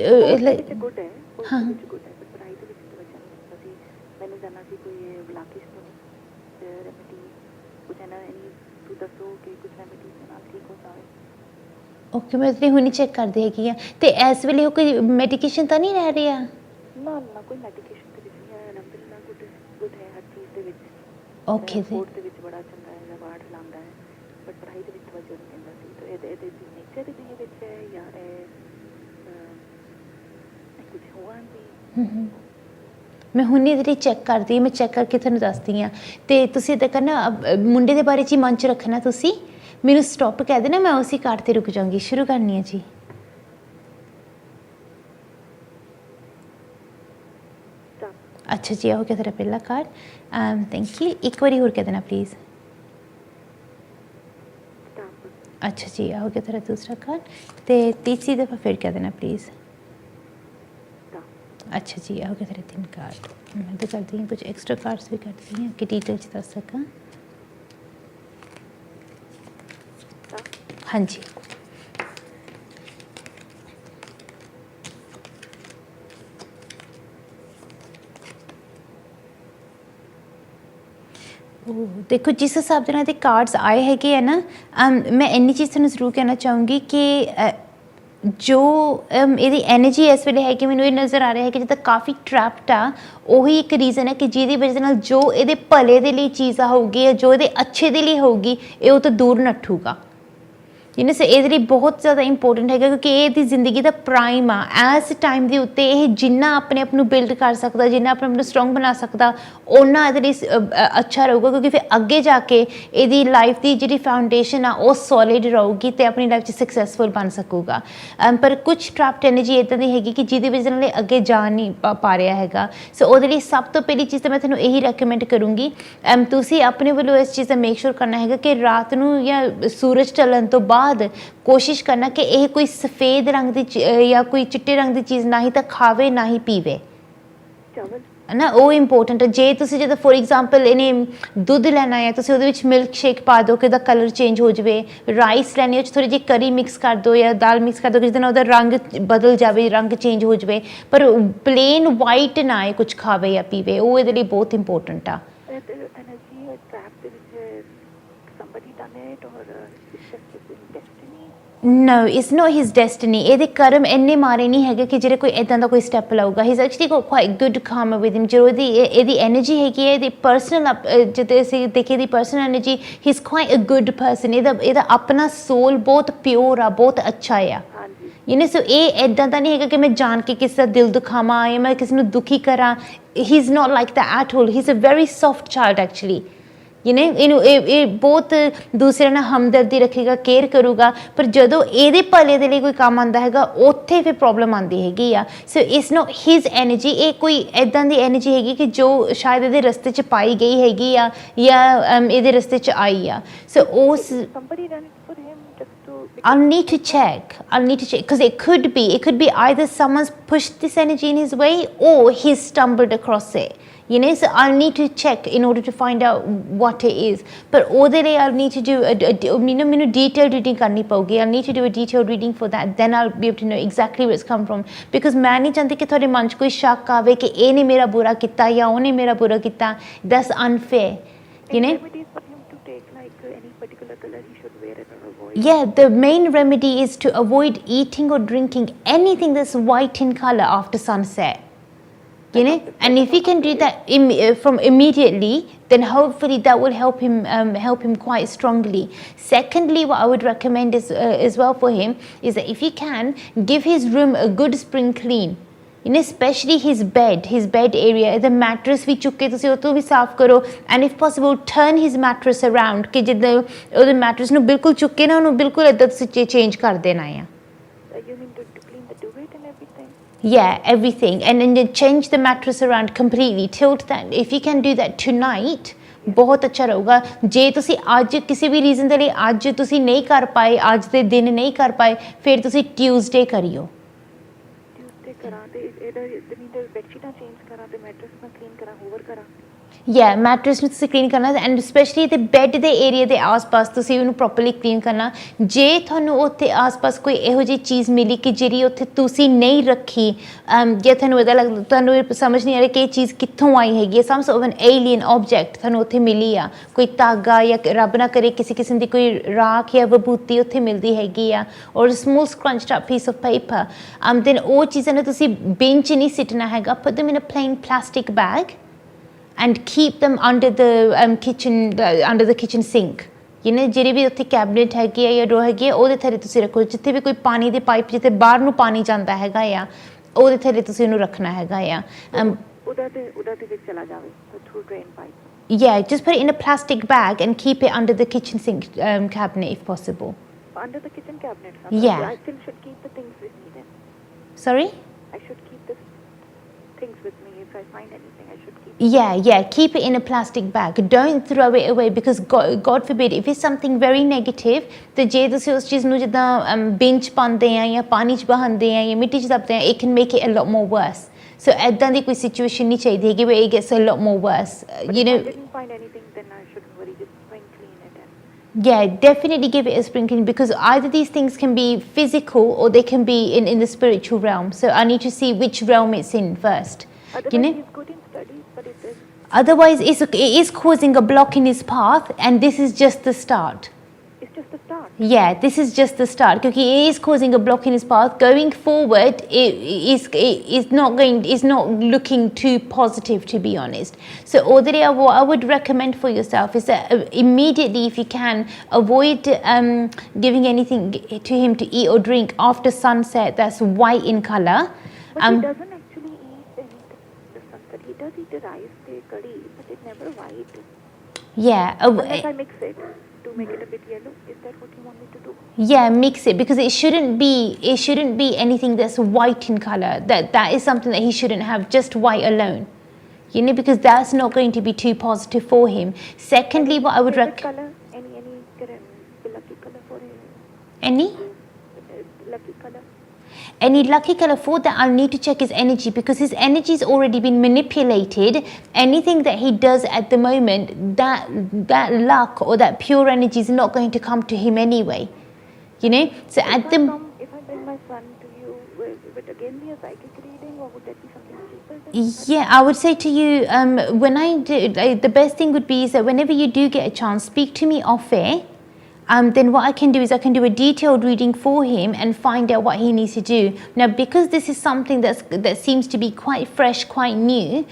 ਗੁੱਡ ਹੈ ਹਾਂ ਗੁੱਡ ਹੈ, ਪਰ ਪੜ੍ਹਾਈ ਦੇ ਵਿੱਚ ਤਵੱਜੋ ਨਹੀਂ ਦਿੰਦਾ ਸੀ। ਮੈਨੂੰ ਜਾਣਨਾ ਸੀ ਕੋਈ ਬਲਾਕਿਸ਼ ਤੋਂ ਰੈਮੇਡੀ ਕੁਝ ਹੈ ਨਾ, ਤੂੰ ਦੱਸੋ ਕਿ ਕੁਝ ਰੈਮੇਡੀ ਦੇ ਨਾਲ ਠੀਕ ਹੋ ਜਾਵੇ। ਓਕੇ ਮੈਂ ਤੇ ਹੁਣੀ ਚੈੱਕ ਕਰਦੀ ਹੈਗੀ ਆ। ਤੇ ਇਸ ਵੇਲੇ ਉਹ ਕੋਈ ਮੈਡੀਕੇਸ਼ਨ ਤਾਂ ਨਹੀਂ ਲੈ ਰਿਹਾ? ਨਾ ਕੋਈ ਮੈਡੀਕੇਸ਼ਨ ਦੇ ਵਿੱਚ ਨਹੀਂ ਆਇਆ, ਅਲਹਮਦੁਲਿਲਾ ਗੁੱਡ ਹੈ ਹਰ ਚੀਜ਼ ਦੇ ਵਿੱਚ। ਓਕੇ ਸਪੋਰਟ ਦੇ ਵਿੱਚ ਬੜਾ ਚੰਗਾ ਹੈ, ਅਵਾਰਡ ਲਾਉਂਦਾ ਹੈ, ਬਟ ਪੜ੍ਹਾਈ ਦੇ ਵਿੱਚ ਤਵੱਜੋ ਨਹੀਂ ਦਿੰਦਾ ਸੀ। ਤਾਂ ਇਹਦੇ ਨੇਚਰ ਦੇ ਵਿੱਚ ਹੈ ਯਾਰ ਕੁਝ ਹੋਆ ਨਹੀਂ। ਮੈਂ ਹੁਣੀ ਇਹਦੇ ਚੈੱਕ ਕਰਦੀ ਹਾਂ, ਮੈਂ ਚੈੱਕ ਕਰਕੇ ਤੁਹਾਨੂੰ ਦੱਸਦੀ ਹਾਂ। ਤੇ ਤੁਸੀਂ ਇੱਦਾਂ ਕਰਨਾ ਮੁੰਡੇ ਦੇ ਬਾਰੇ 'ਚ ਹੀ ਮਨ 'ਚ ਰੱਖਣਾ, ਤੁਸੀਂ ਮੈਨੂੰ ਸਟਾਪ ਕਹਿ ਦੇਣਾ, ਮੈਂ ਉਸੇ ਕਾਰਡ 'ਤੇ ਰੁਕ ਜਾਊਂਗੀ। ਸ਼ੁਰੂ ਕਰਨੀ ਹੈ ਜੀ। ਅੱਛਾ ਜੀ, ਹੋ ਗਿਆ ਤੇਰਾ ਪਹਿਲਾ ਕਾਰਡ। Thank you. ਇੱਕ ਵਾਰੀ ਹੋਰ ਕਹਿ ਦੇਣਾ ਪਲੀਜ਼। ਅੱਛਾ ਜੀ, ਹੋ ਗਿਆ ਤੇਰਾ ਦੂਸਰਾ ਕਾਰਡ। ਤੇ ਤੀਸਰੀ ਦਫਾ ਫਿਰ ਕਹਿ ਦੇਣਾ ਪਲੀਜ਼। ਅੱਛਾ ਜੀ, ਹੋ ਗਿਆ ਤੇਰੇ 3 ਕਾਰਡ। मैं तो करती हूँ कुछ एक्स्ट्रा कार्ड्स भी करती हैं कि डिटेल्स दस सका। हाँ जी देखो जिस हिसाब से ना कार्ड्स आए है ना, मैं इन्नी चीज़ तुहानूं जरूर कहना चाहूँगी कि जो ਇਹਦੀ ਐਨਰਜੀ ਇਸ ਵੇਲੇ ਹੈ ਕਿ ਮੈਨੂੰ ਇਹ ਨਜ਼ਰ ਆ ਰਿਹਾ ਹੈ ਕਿ ਜਿੱਦਾਂ ਕਾਫੀ ਟਰੈਪਡ ਆ। ਉਹੀ ਇੱਕ ਰੀਜ਼ਨ ਹੈ ਕਿ ਜਿਹਦੀ ਵਜ੍ਹਾ ਨਾਲ ਜੋ ਇਹਦੇ ਭਲੇ ਦੇ ਲਈ ਚੀਜ਼ਾਂ ਹੋਊਗੀ, ਜੋ ਇਹਦੇ ਅੱਛੇ ਦੇ ਲਈ ਹੋਊਗੀ, ਇਹ ਉਹ ਤੋਂ ਦੂਰ ਨੱਠੂਗਾ। ਜਿਹਨੇ ਸੇ ਇਹਦੇ ਲਈ ਬਹੁਤ ਜ਼ਿਆਦਾ ਇੰਪੋਰਟੈਂਟ ਹੈਗਾ, ਕਿਉਂਕਿ ਇਹ ਇਹਦੀ ਜ਼ਿੰਦਗੀ ਦਾ ਪ੍ਰਾਈਮ ਆ। ਇਸ ਟਾਈਮ ਦੇ ਉੱਤੇ ਇਹ ਜਿੰਨਾ ਆਪਣੇ ਆਪ ਨੂੰ ਬਿਲਡ ਕਰ ਸਕਦਾ, ਜਿੰਨਾ ਆਪਣੇ ਆਪ ਨੂੰ ਸਟਰੋਂਗ ਬਣਾ ਸਕਦਾ, ਓਨਾ ਇਹਦੇ ਲਈ ਅੱਛਾ ਰਹੂਗਾ। ਕਿਉਂਕਿ ਫਿਰ ਅੱਗੇ ਜਾ ਕੇ ਇਹਦੀ ਲਾਈਫ ਦੀ ਜਿਹੜੀ ਫਾਊਂਡੇਸ਼ਨ ਆ ਉਹ ਸੋਲਿਡ ਰਹੂਗੀ ਅਤੇ ਆਪਣੀ ਲਾਈਫ 'ਚ ਸਕਸੈਸਫੁਲ ਬਣ ਸਕੂਗਾ। ਪਰ ਕੁਛ ਟਰੈਪਡ ਐਨਰਜੀ ਇੱਦਾਂ ਦੀ ਹੈਗੀ ਕਿ ਜਿਹਦੀ ਵਜ੍ਹਾ ਨਾਲ ਇਹ ਅੱਗੇ ਜਾ ਨਹੀਂ ਪਾ ਰਿਹਾ ਹੈਗਾ। ਸੋ ਉਹਦੇ ਲਈ ਸਭ ਤੋਂ ਪਹਿਲੀ ਚੀਜ਼ ਤਾਂ ਮੈਂ ਤੁਹਾਨੂੰ ਇਹੀ ਰეკਮੈਂਡ ਕਰੂੰਗੀ, ਤੁਸੀਂ ਆਪਣੇ ਵੱਲੋਂ ਇਸ ਚੀਜ਼ ਦਾ ਮੇਕ ਸ਼ੋਰ ਕਰਨਾ ਹੈਗਾ ਕਿ ਰਾਤ ਨੂੰ ਜਾਂ ਸੂਰਜ ਢਲਣ ਤੋਂ ਬਾਅਦ ਕੋਸ਼ਿਸ਼ ਕਰਨਾ ਕਿ ਇਹ ਕੋਈ ਸਫੇਦ ਰੰਗ ਦੀ ਜਾਂ ਕੋਈ ਚਿੱਟੇ ਰੰਗ ਦੀ ਚੀਜ਼ ਨਾ ਹੀ ਤਾਂ ਖਾਵੇ ਨਾ ਹੀ ਪੀਵੇ ਨਾ। ਉਹ ਇੰਪੋਰਟੈਂਟ ਹੈ। ਜੇ ਤੁਸੀਂ ਜਦੋਂ ਫੋਰ ਐਗਜ਼ਾਮਪਲ ਇਹਨੇ ਦੁੱਧ ਲੈਣਾ ਹੈ, ਤੁਸੀਂ ਉਹਦੇ ਵਿੱਚ ਮਿਲਕ ਸ਼ੇਕ ਪਾ ਦਿਓ ਕਿ ਉਹਦਾ ਕਲਰ ਚੇਂਜ ਹੋ ਜਾਵੇ। ਰਾਈਸ ਲੈਣੀ ਉਹ 'ਚ ਥੋੜ੍ਹੀ ਜਿਹੀ ਕਰੀ ਮਿਕਸ ਕਰ ਦਿਓ ਜਾਂ ਦਾਲ ਮਿਕਸ ਕਰ ਦਿਓ, ਜਿਸ ਨਾਲ ਉਹਦਾ ਰੰਗ ਬਦਲ ਜਾਵੇ, ਰੰਗ ਚੇਂਜ ਹੋ ਜਾਵੇ। ਪਰ ਪਲੇਨ ਵਾਈਟ ਨਾ ਇਹ ਕੁਝ ਖਾਵੇ ਜਾਂ ਪੀਵੇ, ਉਹ ਇਹਦੇ ਲਈ ਬਹੁਤ ਇੰਪੋਰਟੈਂਟ ਆ। No, it's not his destiny. ਇਹਦੇ ਕਰਮ ਇੰਨੇ ਮਾਰੇ ਨਹੀਂ ਹੈਗੇ ਕਿ ਜਿਹੜੇ ਕੋਈ ਇੱਦਾਂ ਦਾ ਕੋਈ step ਲਾਊਗਾ। He's actually got quite good karma with him. ਜੋ ਇਹਦੀ ਐਨਰਜੀ ਹੈਗੀ ਹੈ, ਇਹਦੀ ਪਰਸਨਲ ਜਦੋਂ ਅਸੀਂ ਦੇਖੀਏ ਇਹਦੀ personal energy, he is quite a good person. ਇਹਦਾ ਆਪਣਾ ਸੋਲ ਬਹੁਤ ਪਿਓਰ ਆ, ਬਹੁਤ ਅੱਛਾ ਆ। ਸੋ ਇਹ ਇੱਦਾਂ ਦਾ ਨਹੀਂ ਹੈਗਾ ਕਿ ਮੈਂ ਜਾਣ ਕੇ ਕਿਸੇ ਦਾ ਦਿਲ ਦੁਖਾਵਾਂ ਜਾਂ ਮੈਂ ਕਿਸੇ ਨੂੰ ਦੁਖੀ ਕਰਾਂ। ਹੀ is not like that at all. He is a very soft child actually. ਇਹਨੂੰ ਇਹ ਬਹੁਤ ਦੂਸਰਿਆਂ ਨਾਲ ਹਮਦਰਦੀ ਰੱਖੇਗਾ, ਕੇਅਰ ਕਰੂਗਾ। ਪਰ ਜਦੋਂ ਇਹਦੇ ਭਲੇ ਦੇ ਲਈ ਕੋਈ ਕੰਮ ਆਉਂਦਾ ਹੈਗਾ, ਉੱਥੇ ਫਿਰ ਪ੍ਰੋਬਲਮ ਆਉਂਦੀ ਹੈਗੀ ਆ। So it's not his energy. ਇਹ ਕੋਈ ਇੱਦਾਂ ਦੀ ਐਨਰਜੀ ਹੈਗੀ ਕਿ ਜੋ ਸ਼ਾਇਦ ਇਹਦੇ ਰਸਤੇ 'ਚ ਪਾਈ ਗਈ ਹੈਗੀ ਆ ਜਾਂ ਇਹਦੇ ਰਸਤੇ 'ਚ ਆਈ ਆ। ਸੋ ਉਸ I'll need to check because it could be either someone's pushed this energy in his way or he's stumbled across it. So I'll need to check in order to find out what it is. But ਉਹਦੇ ਲਈ I'll need to do ਮੈਨੂੰ detailed reading ਕਰਨੀ ਪਊਗੀ. I'll need to do a detailed reading for that. Then I'll be able to know exactly where it's come from. Because ਮੈਂ ਨਹੀਂ ਚਾਹੁੰਦੀ ਕਿ ਤੁਹਾਡੇ ਮਨ 'ਚ ਕੋਈ ਸ਼ੱਕ ਆਵੇ ਕਿ ਇਹਨੇ ਮੇਰਾ ਬੁਰਾ ਕੀਤਾ ਜਾਂ ਉਹਨੇ ਮੇਰਾ ਬੁਰਾ ਕੀਤਾ. That's unfair. Yeah, the main remedy is to avoid eating or drinking anything that's white in color after sunset. And if he can do that from immediately, then hopefully that will help him quite strongly. Secondly, what I would recommend is as well for him is that if he can give his room a good spring clean. especially his bed area, the mattress ਵੀ ਚੁੱਕ ਕੇ ਤੁਸੀਂ ਉਹ ਤੋਂ ਵੀ ਸਾਫ਼ ਕਰੋ, and if possible turn his mattress around ਕਿ ਜਿੱਦਾਂ ਉਹਦੇ mattress ਨੂੰ ਬਿਲਕੁਲ ਚੁੱਕ ਕੇ ਨਾ ਉਹਨੂੰ ਬਿਲਕੁਲ ਏਦਾਂ ਤੁਸੀਂ ਚੇਂਜ ਕਰ ਦੇਣਾ ਆ. You mean to clean the duvet and everything? Yeah, everything, and then change the mattress around completely, tilt that. If you can do that tonight, ਬਹੁਤ ਅੱਛਾ ਰਹੂਗਾ. ਜੇ ਤੁਸੀਂ ਅੱਜ ਕਿਸੇ ਵੀ ਰੀਜ਼ਨ ਦੇ ਲਈ ਅੱਜ ਤੁਸੀਂ ਨਹੀਂ ਕਰ ਪਾਏ, ਅੱਜ ਦੇ ਦਿਨ ਨਹੀਂ ਕਰ ਪਾਏ, ਫਿਰ ਤੁਸੀਂ ਟਿਊਜ਼ਡੇ ਕਰਿਓ. ਕਰਾਂ ਤੇ ਇਹਦਾ ਜ਼ਮੀਨ ਬੈਡਸ਼ੀਟਾਂ ਚੇਂਜ ਕਰਾਂ ਤੇ ਮੈਟਰਸ ਮੈਂ ਕਲੀਨ ਕਰਾਂ, ਹੋਵਰ ਕਰਾਂ. Yeah, mattress ਨੂੰ ਤੁਸੀਂ ਕਲੀਨ ਕਰਨਾ, ਐਂਡ ਸਪੈਸ਼ਲੀ ਤੇ ਬੈੱਡ ਦੇ ਏਰੀਆ ਦੇ ਆਸ-ਪਾਸ ਤੁਸੀਂ ਉਹਨੂੰ ਪ੍ਰੋਪਰਲੀ ਕਲੀਨ ਕਰਨਾ. ਜੇ ਤੁਹਾਨੂੰ ਉੱਥੇ ਆਸ-ਪਾਸ ਕੋਈ ਇਹੋ ਜਿਹੀ ਚੀਜ਼ ਮਿਲੀ ਕਿ ਜਿਹੜੀ ਉੱਥੇ ਤੁਸੀਂ ਨਹੀਂ ਰੱਖੀ, ਜਾਂ ਤੁਹਾਨੂੰ ਇਹਦਾ ਲੱਗਦਾ, ਤੁਹਾਨੂੰ ਇਹ ਸਮਝ ਨਹੀਂ ਆ ਰਿਹਾ ਕਿ ਇਹ ਚੀਜ਼ ਕਿੱਥੋਂ ਆਈ ਹੈਗੀ ਹੈ, ਸਮ sort of N alien object ਤੁਹਾਨੂੰ ਉੱਥੇ ਮਿਲੀ ਆ, ਕੋਈ ਧਾਗਾ ਜਾਂ ਰੱਬ ਨਾ ਕਰੇ ਕਿਸੇ ਕਿਸਮ ਦੀ ਕੋਈ ਰਾਖ ਜਾਂ ਵਿਭੂਤੀ ਉੱਥੇ ਮਿਲਦੀ ਹੈਗੀ ਆ, or small scrunched up piece of paper, ਦੈਨ ਉਹ ਚੀਜ਼ਾਂ ਨੂੰ ਤੁਸੀਂ ਬਿਨ 'ਚ ਨਹੀਂ ਸਿੱਟਣਾ ਹੈਗਾ. ਪੁੱਟ them in a plain plastic bag and keep them under the kitchen sink. ਜਿਹੜੀ ਵੀ ਉੱਥੇ ਕੈਬਨਿਟ ਹੈਗੀ ਆ ਜਾਂ ਡੋਰ ਹੈਗੀ ਆ ਉਹਦੇ ਥੱਲੇ ਤੁਸੀਂ ਰੱਖੋ. ਜਿੱਥੇ ਵੀ ਕੋਈ ਪਾਣੀ ਦੇ ਪਾਈਪ, ਜਿੱਥੇ ਬਾਹਰ ਨੂੰ ਪਾਣੀ ਜਾਂਦਾ ਹੈਗਾ ਆ, ਉਹਦੇ ਥੱਲੇ ਤੁਸੀਂ ਉਹਨੂੰ ਰੱਖਣਾ ਹੈਗਾ ਆ. ਉਹਦਾ ਤੇ ਵਿੱਚ ਚਲਾ ਜਾਵੇ through drain pipe. Yeah, just put it in a plastic bag and keep it under the kitchen sink cabinet if possible. Under the kitchen cabinet? Yeah. I still should keep the things with me then. Sorry? I should keep the things with me. If I find anything, I should keep it. Yeah, keep it in a plastic bag. Don't throw it away, because God forbid, if it's something very negative, ਤੇ ਜੇ ਤੁਸੀਂ ਉਸ ਚੀਜ਼ ਨੂੰ ਜਿੱਦਾਂ ਬਿਨ 'ਚ ਪਾਉਂਦੇ ਆ ਜਾਂ ਪਾਣੀ 'ਚ ਬਹਾਉਂਦੇ ਆ ਜਾਂ ਮਿੱਟੀ 'ਚ ਦੱਬਦੇ ਆ, it can make it a lot more worse. So ਏਦਾਂ ਦੀ ਕੋਈ ਸਿਚੁਏਸ਼ਨ ਨਹੀਂ ਚਾਹੀਦੀ ਹੈਗੀ where it gets a lot more worse. But if I didn't find anything, then I shouldn't worry. Just spring clean it. Yeah, definitely give it a spring clean, because either these things can be physical or they can be in the spiritual realm. So I need to see which realm it's in first. Otherwise, he's good in studies, but it is. Otherwise, it is causing a block in his path, and this is just the start. It's just the start. Yeah, this is just the start. Because it is causing a block in his path. Going forward, is not looking too positive, to be honest. So, what I would recommend for yourself is that immediately, if you can, avoid giving anything to him to eat or drink after sunset that's white in color. But he doesn't actually eat the sunset. He does eat the rice, the curry, but it's never white. Yeah. Unless I mix it to make it a bit yellow. Is that what you want me to do? Yeah, mix it, because it shouldn't be anything that's white in color. That is something that he shouldn't have, just white alone. Because that's not going to be too positive for him. Secondly, what I would recommend. Color, any lucky color for him? Any? Lucky color. Any lucky color for that, I'll need to check his energy, because his energy has already been manipulated. Anything that he does at the moment, that luck or that pure energy is not going to come to him anyway. So if I bring my son to you, would it again be a psychic reading, or would that be something cheaper? Yeah, I would say to you, when I do, the best thing would be is that whenever you do get a chance, speak to me off air. Then what I can do is I can do a detailed reading for him and find out what he needs to do. Now, because this is something that seems to be quite fresh, quite new,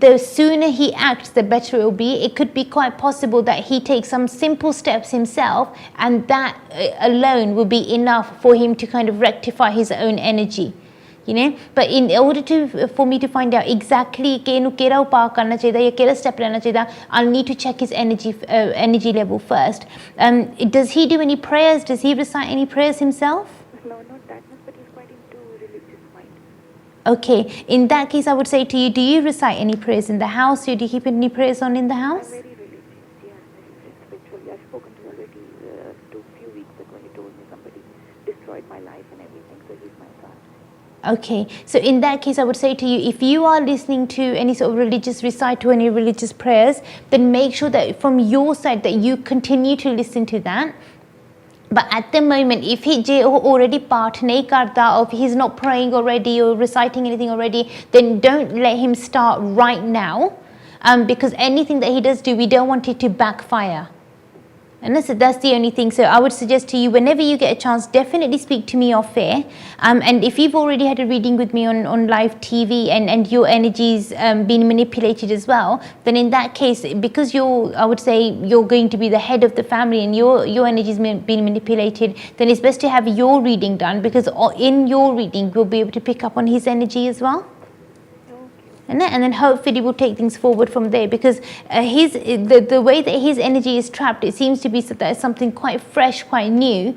the sooner he acts, the better it will be. It could be quite possible that he takes some simple steps himself, and that alone will be enough for him to kind of rectify his own energy. But in order for me to find out exactly kera upaa karna chahiye ya kera step lena chahiye, I'll need to check his energy level first. Does he do any prayers? Does he recite any prayers himself? No, not that much, but he's quite into religious mind. Okay, in that case, I would say to you, do you recite any prayers in the house, or do you keep any prayers on in the house? I'm very religious, yeah, very spiritually. I've spoken to you already a few weeks ago, and he told me somebody destroyed my life and everything, so he's my son. Okay, so in that case, I would say to you, if you are listening to any sort of religious recital, any religious prayers, then make sure that from your side that you continue to listen to that. But at the moment, if he already part nahi karta, or if he's not praying already or reciting anything already, then don't let him start right now, because anything that he does do, we don't want it to backfire. And so that's the only thing. So I would suggest to you, whenever you get a chance, definitely speak to me off air. And if you've already had a reading with me on live TV and your energy's been manipulated as well, then in that case, because I would say you're going to be the head of the family and your energy's been manipulated, then it's best to have your reading done, because in your reading we'll be able to pick up on his energy as well. And then hopefully we'll take things forward from there, because the way that his energy is trapped, it seems to be that it's something quite fresh, quite new.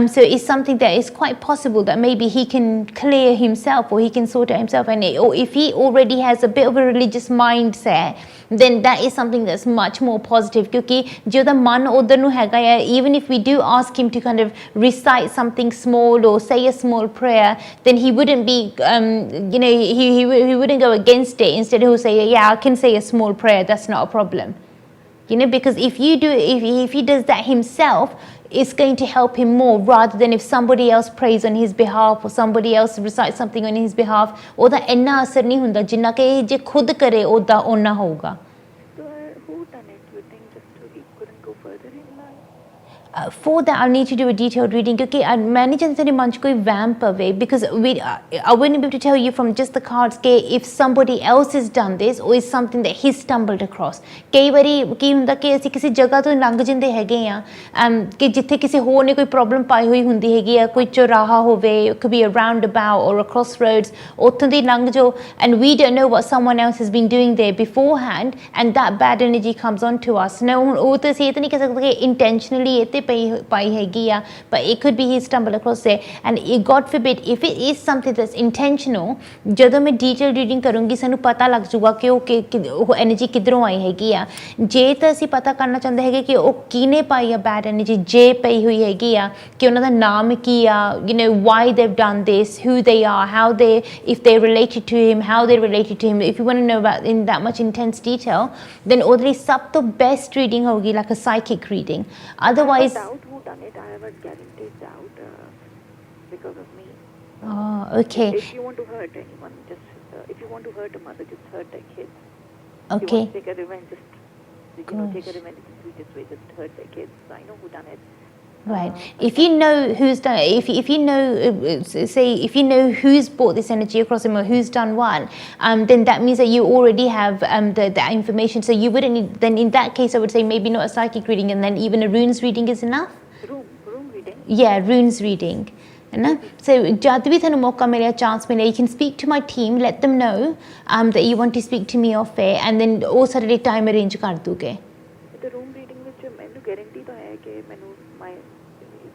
So it's something that is quite possible that maybe he can clear himself, or he can sort it himself. Or if he already has a bit of a religious mindset, then that is something that's much more positive. Because the man udhar nu hega ya, even if we do ask him to kind of recite something small or say a small prayer, then he wouldn't be, he wouldn't go against it. Instead he'll say, yeah, I can say a small prayer, that's not a problem. Because if he does that himself, it's going to help him more, rather than if somebody else prays on his behalf or somebody else recites something on his behalf. Oda enna asar nahi hunda jinna ke je khud kare oda onna hoga. So who done it? You think just so he couldn't go further in life? For that, I'll need to do a detailed reading. Okay, I manage to manch koi vamp away, because I wouldn't be able to tell you from just the cards if somebody else has done this or is something that he stumbled across. कई बारी की हुंदा कि ऐसी किसी जगह तो लंघ जिंदे हैगे या कि जिथे किसी होर ने कोई प्रॉब्लम पाई हुई हुंदी हैगी या कोई चौराहा होवे, it could be a roundabout or a crossroads, उत्थों दी लंघ जो, and we don't know what someone else has been doing there beforehand, and that bad energy comes onto us. No, वो तो ये तो नहीं कह सकते कि intentionally ये पाई हैगी या, but it could be he stumbled across there. And God forbid, if it is something that's intentional, ਜਦੋਂ मैं detailed reading करूँगी ਸਾਨੂੰ पता लग जाऊगा कि ਉਹ energy किधरों आई हैगी या. ਜੇ ਤਾਂ ਅਸੀਂ पता करना चाहते हैं कि ਉਹ ਕਿਨੇ ਪਾਈ ਆ bad energy, ਜੇ ਪਈ ਹੋਈ ਹੈਗੀ ਆ ਕਿ ਉਹਨਾਂ ਦਾ ਨਾਮ ਕੀ ਆ, why they've done this, who they are, how they, if they're related to him, how they're related to him. If you want to know about in that much intense detail, then ਉਹਦੇ ਲਈ ਸਭ ਤੋਂ best reading ਹੋਗੀ like a psychic reading. Otherwise, Who done it? I have a guaranteed doubt because of me. Oh, okay. If you want to hurt anyone, just if you want to hurt a mother, just hurt their kids. Okay. If you want to take a revenge, just take a revenge the sweetest way, just hurt their kids. So I know who done it. Right. If you know who's done, if you know, say if you know who's brought this energy across him or who's done what, then that means that you already have the information. So you wouldn't need, then in that case, I would say maybe not a psychic reading, and then even a runes reading is enough. Room reading. Yeah, runes reading. So jad bhi thanu mauka mile, chance mile, you can speak to my team, let them know that you want to speak to me off air, and then ਉਹ ਸਾਡੇ time arrange ਕਰ ਦੋਗੇ. The room reading ਵਿੱਚ ਮੈਨੂੰ guarantee ਤਾਂ ਹੈ ਕਿ ਮੈਨੂੰ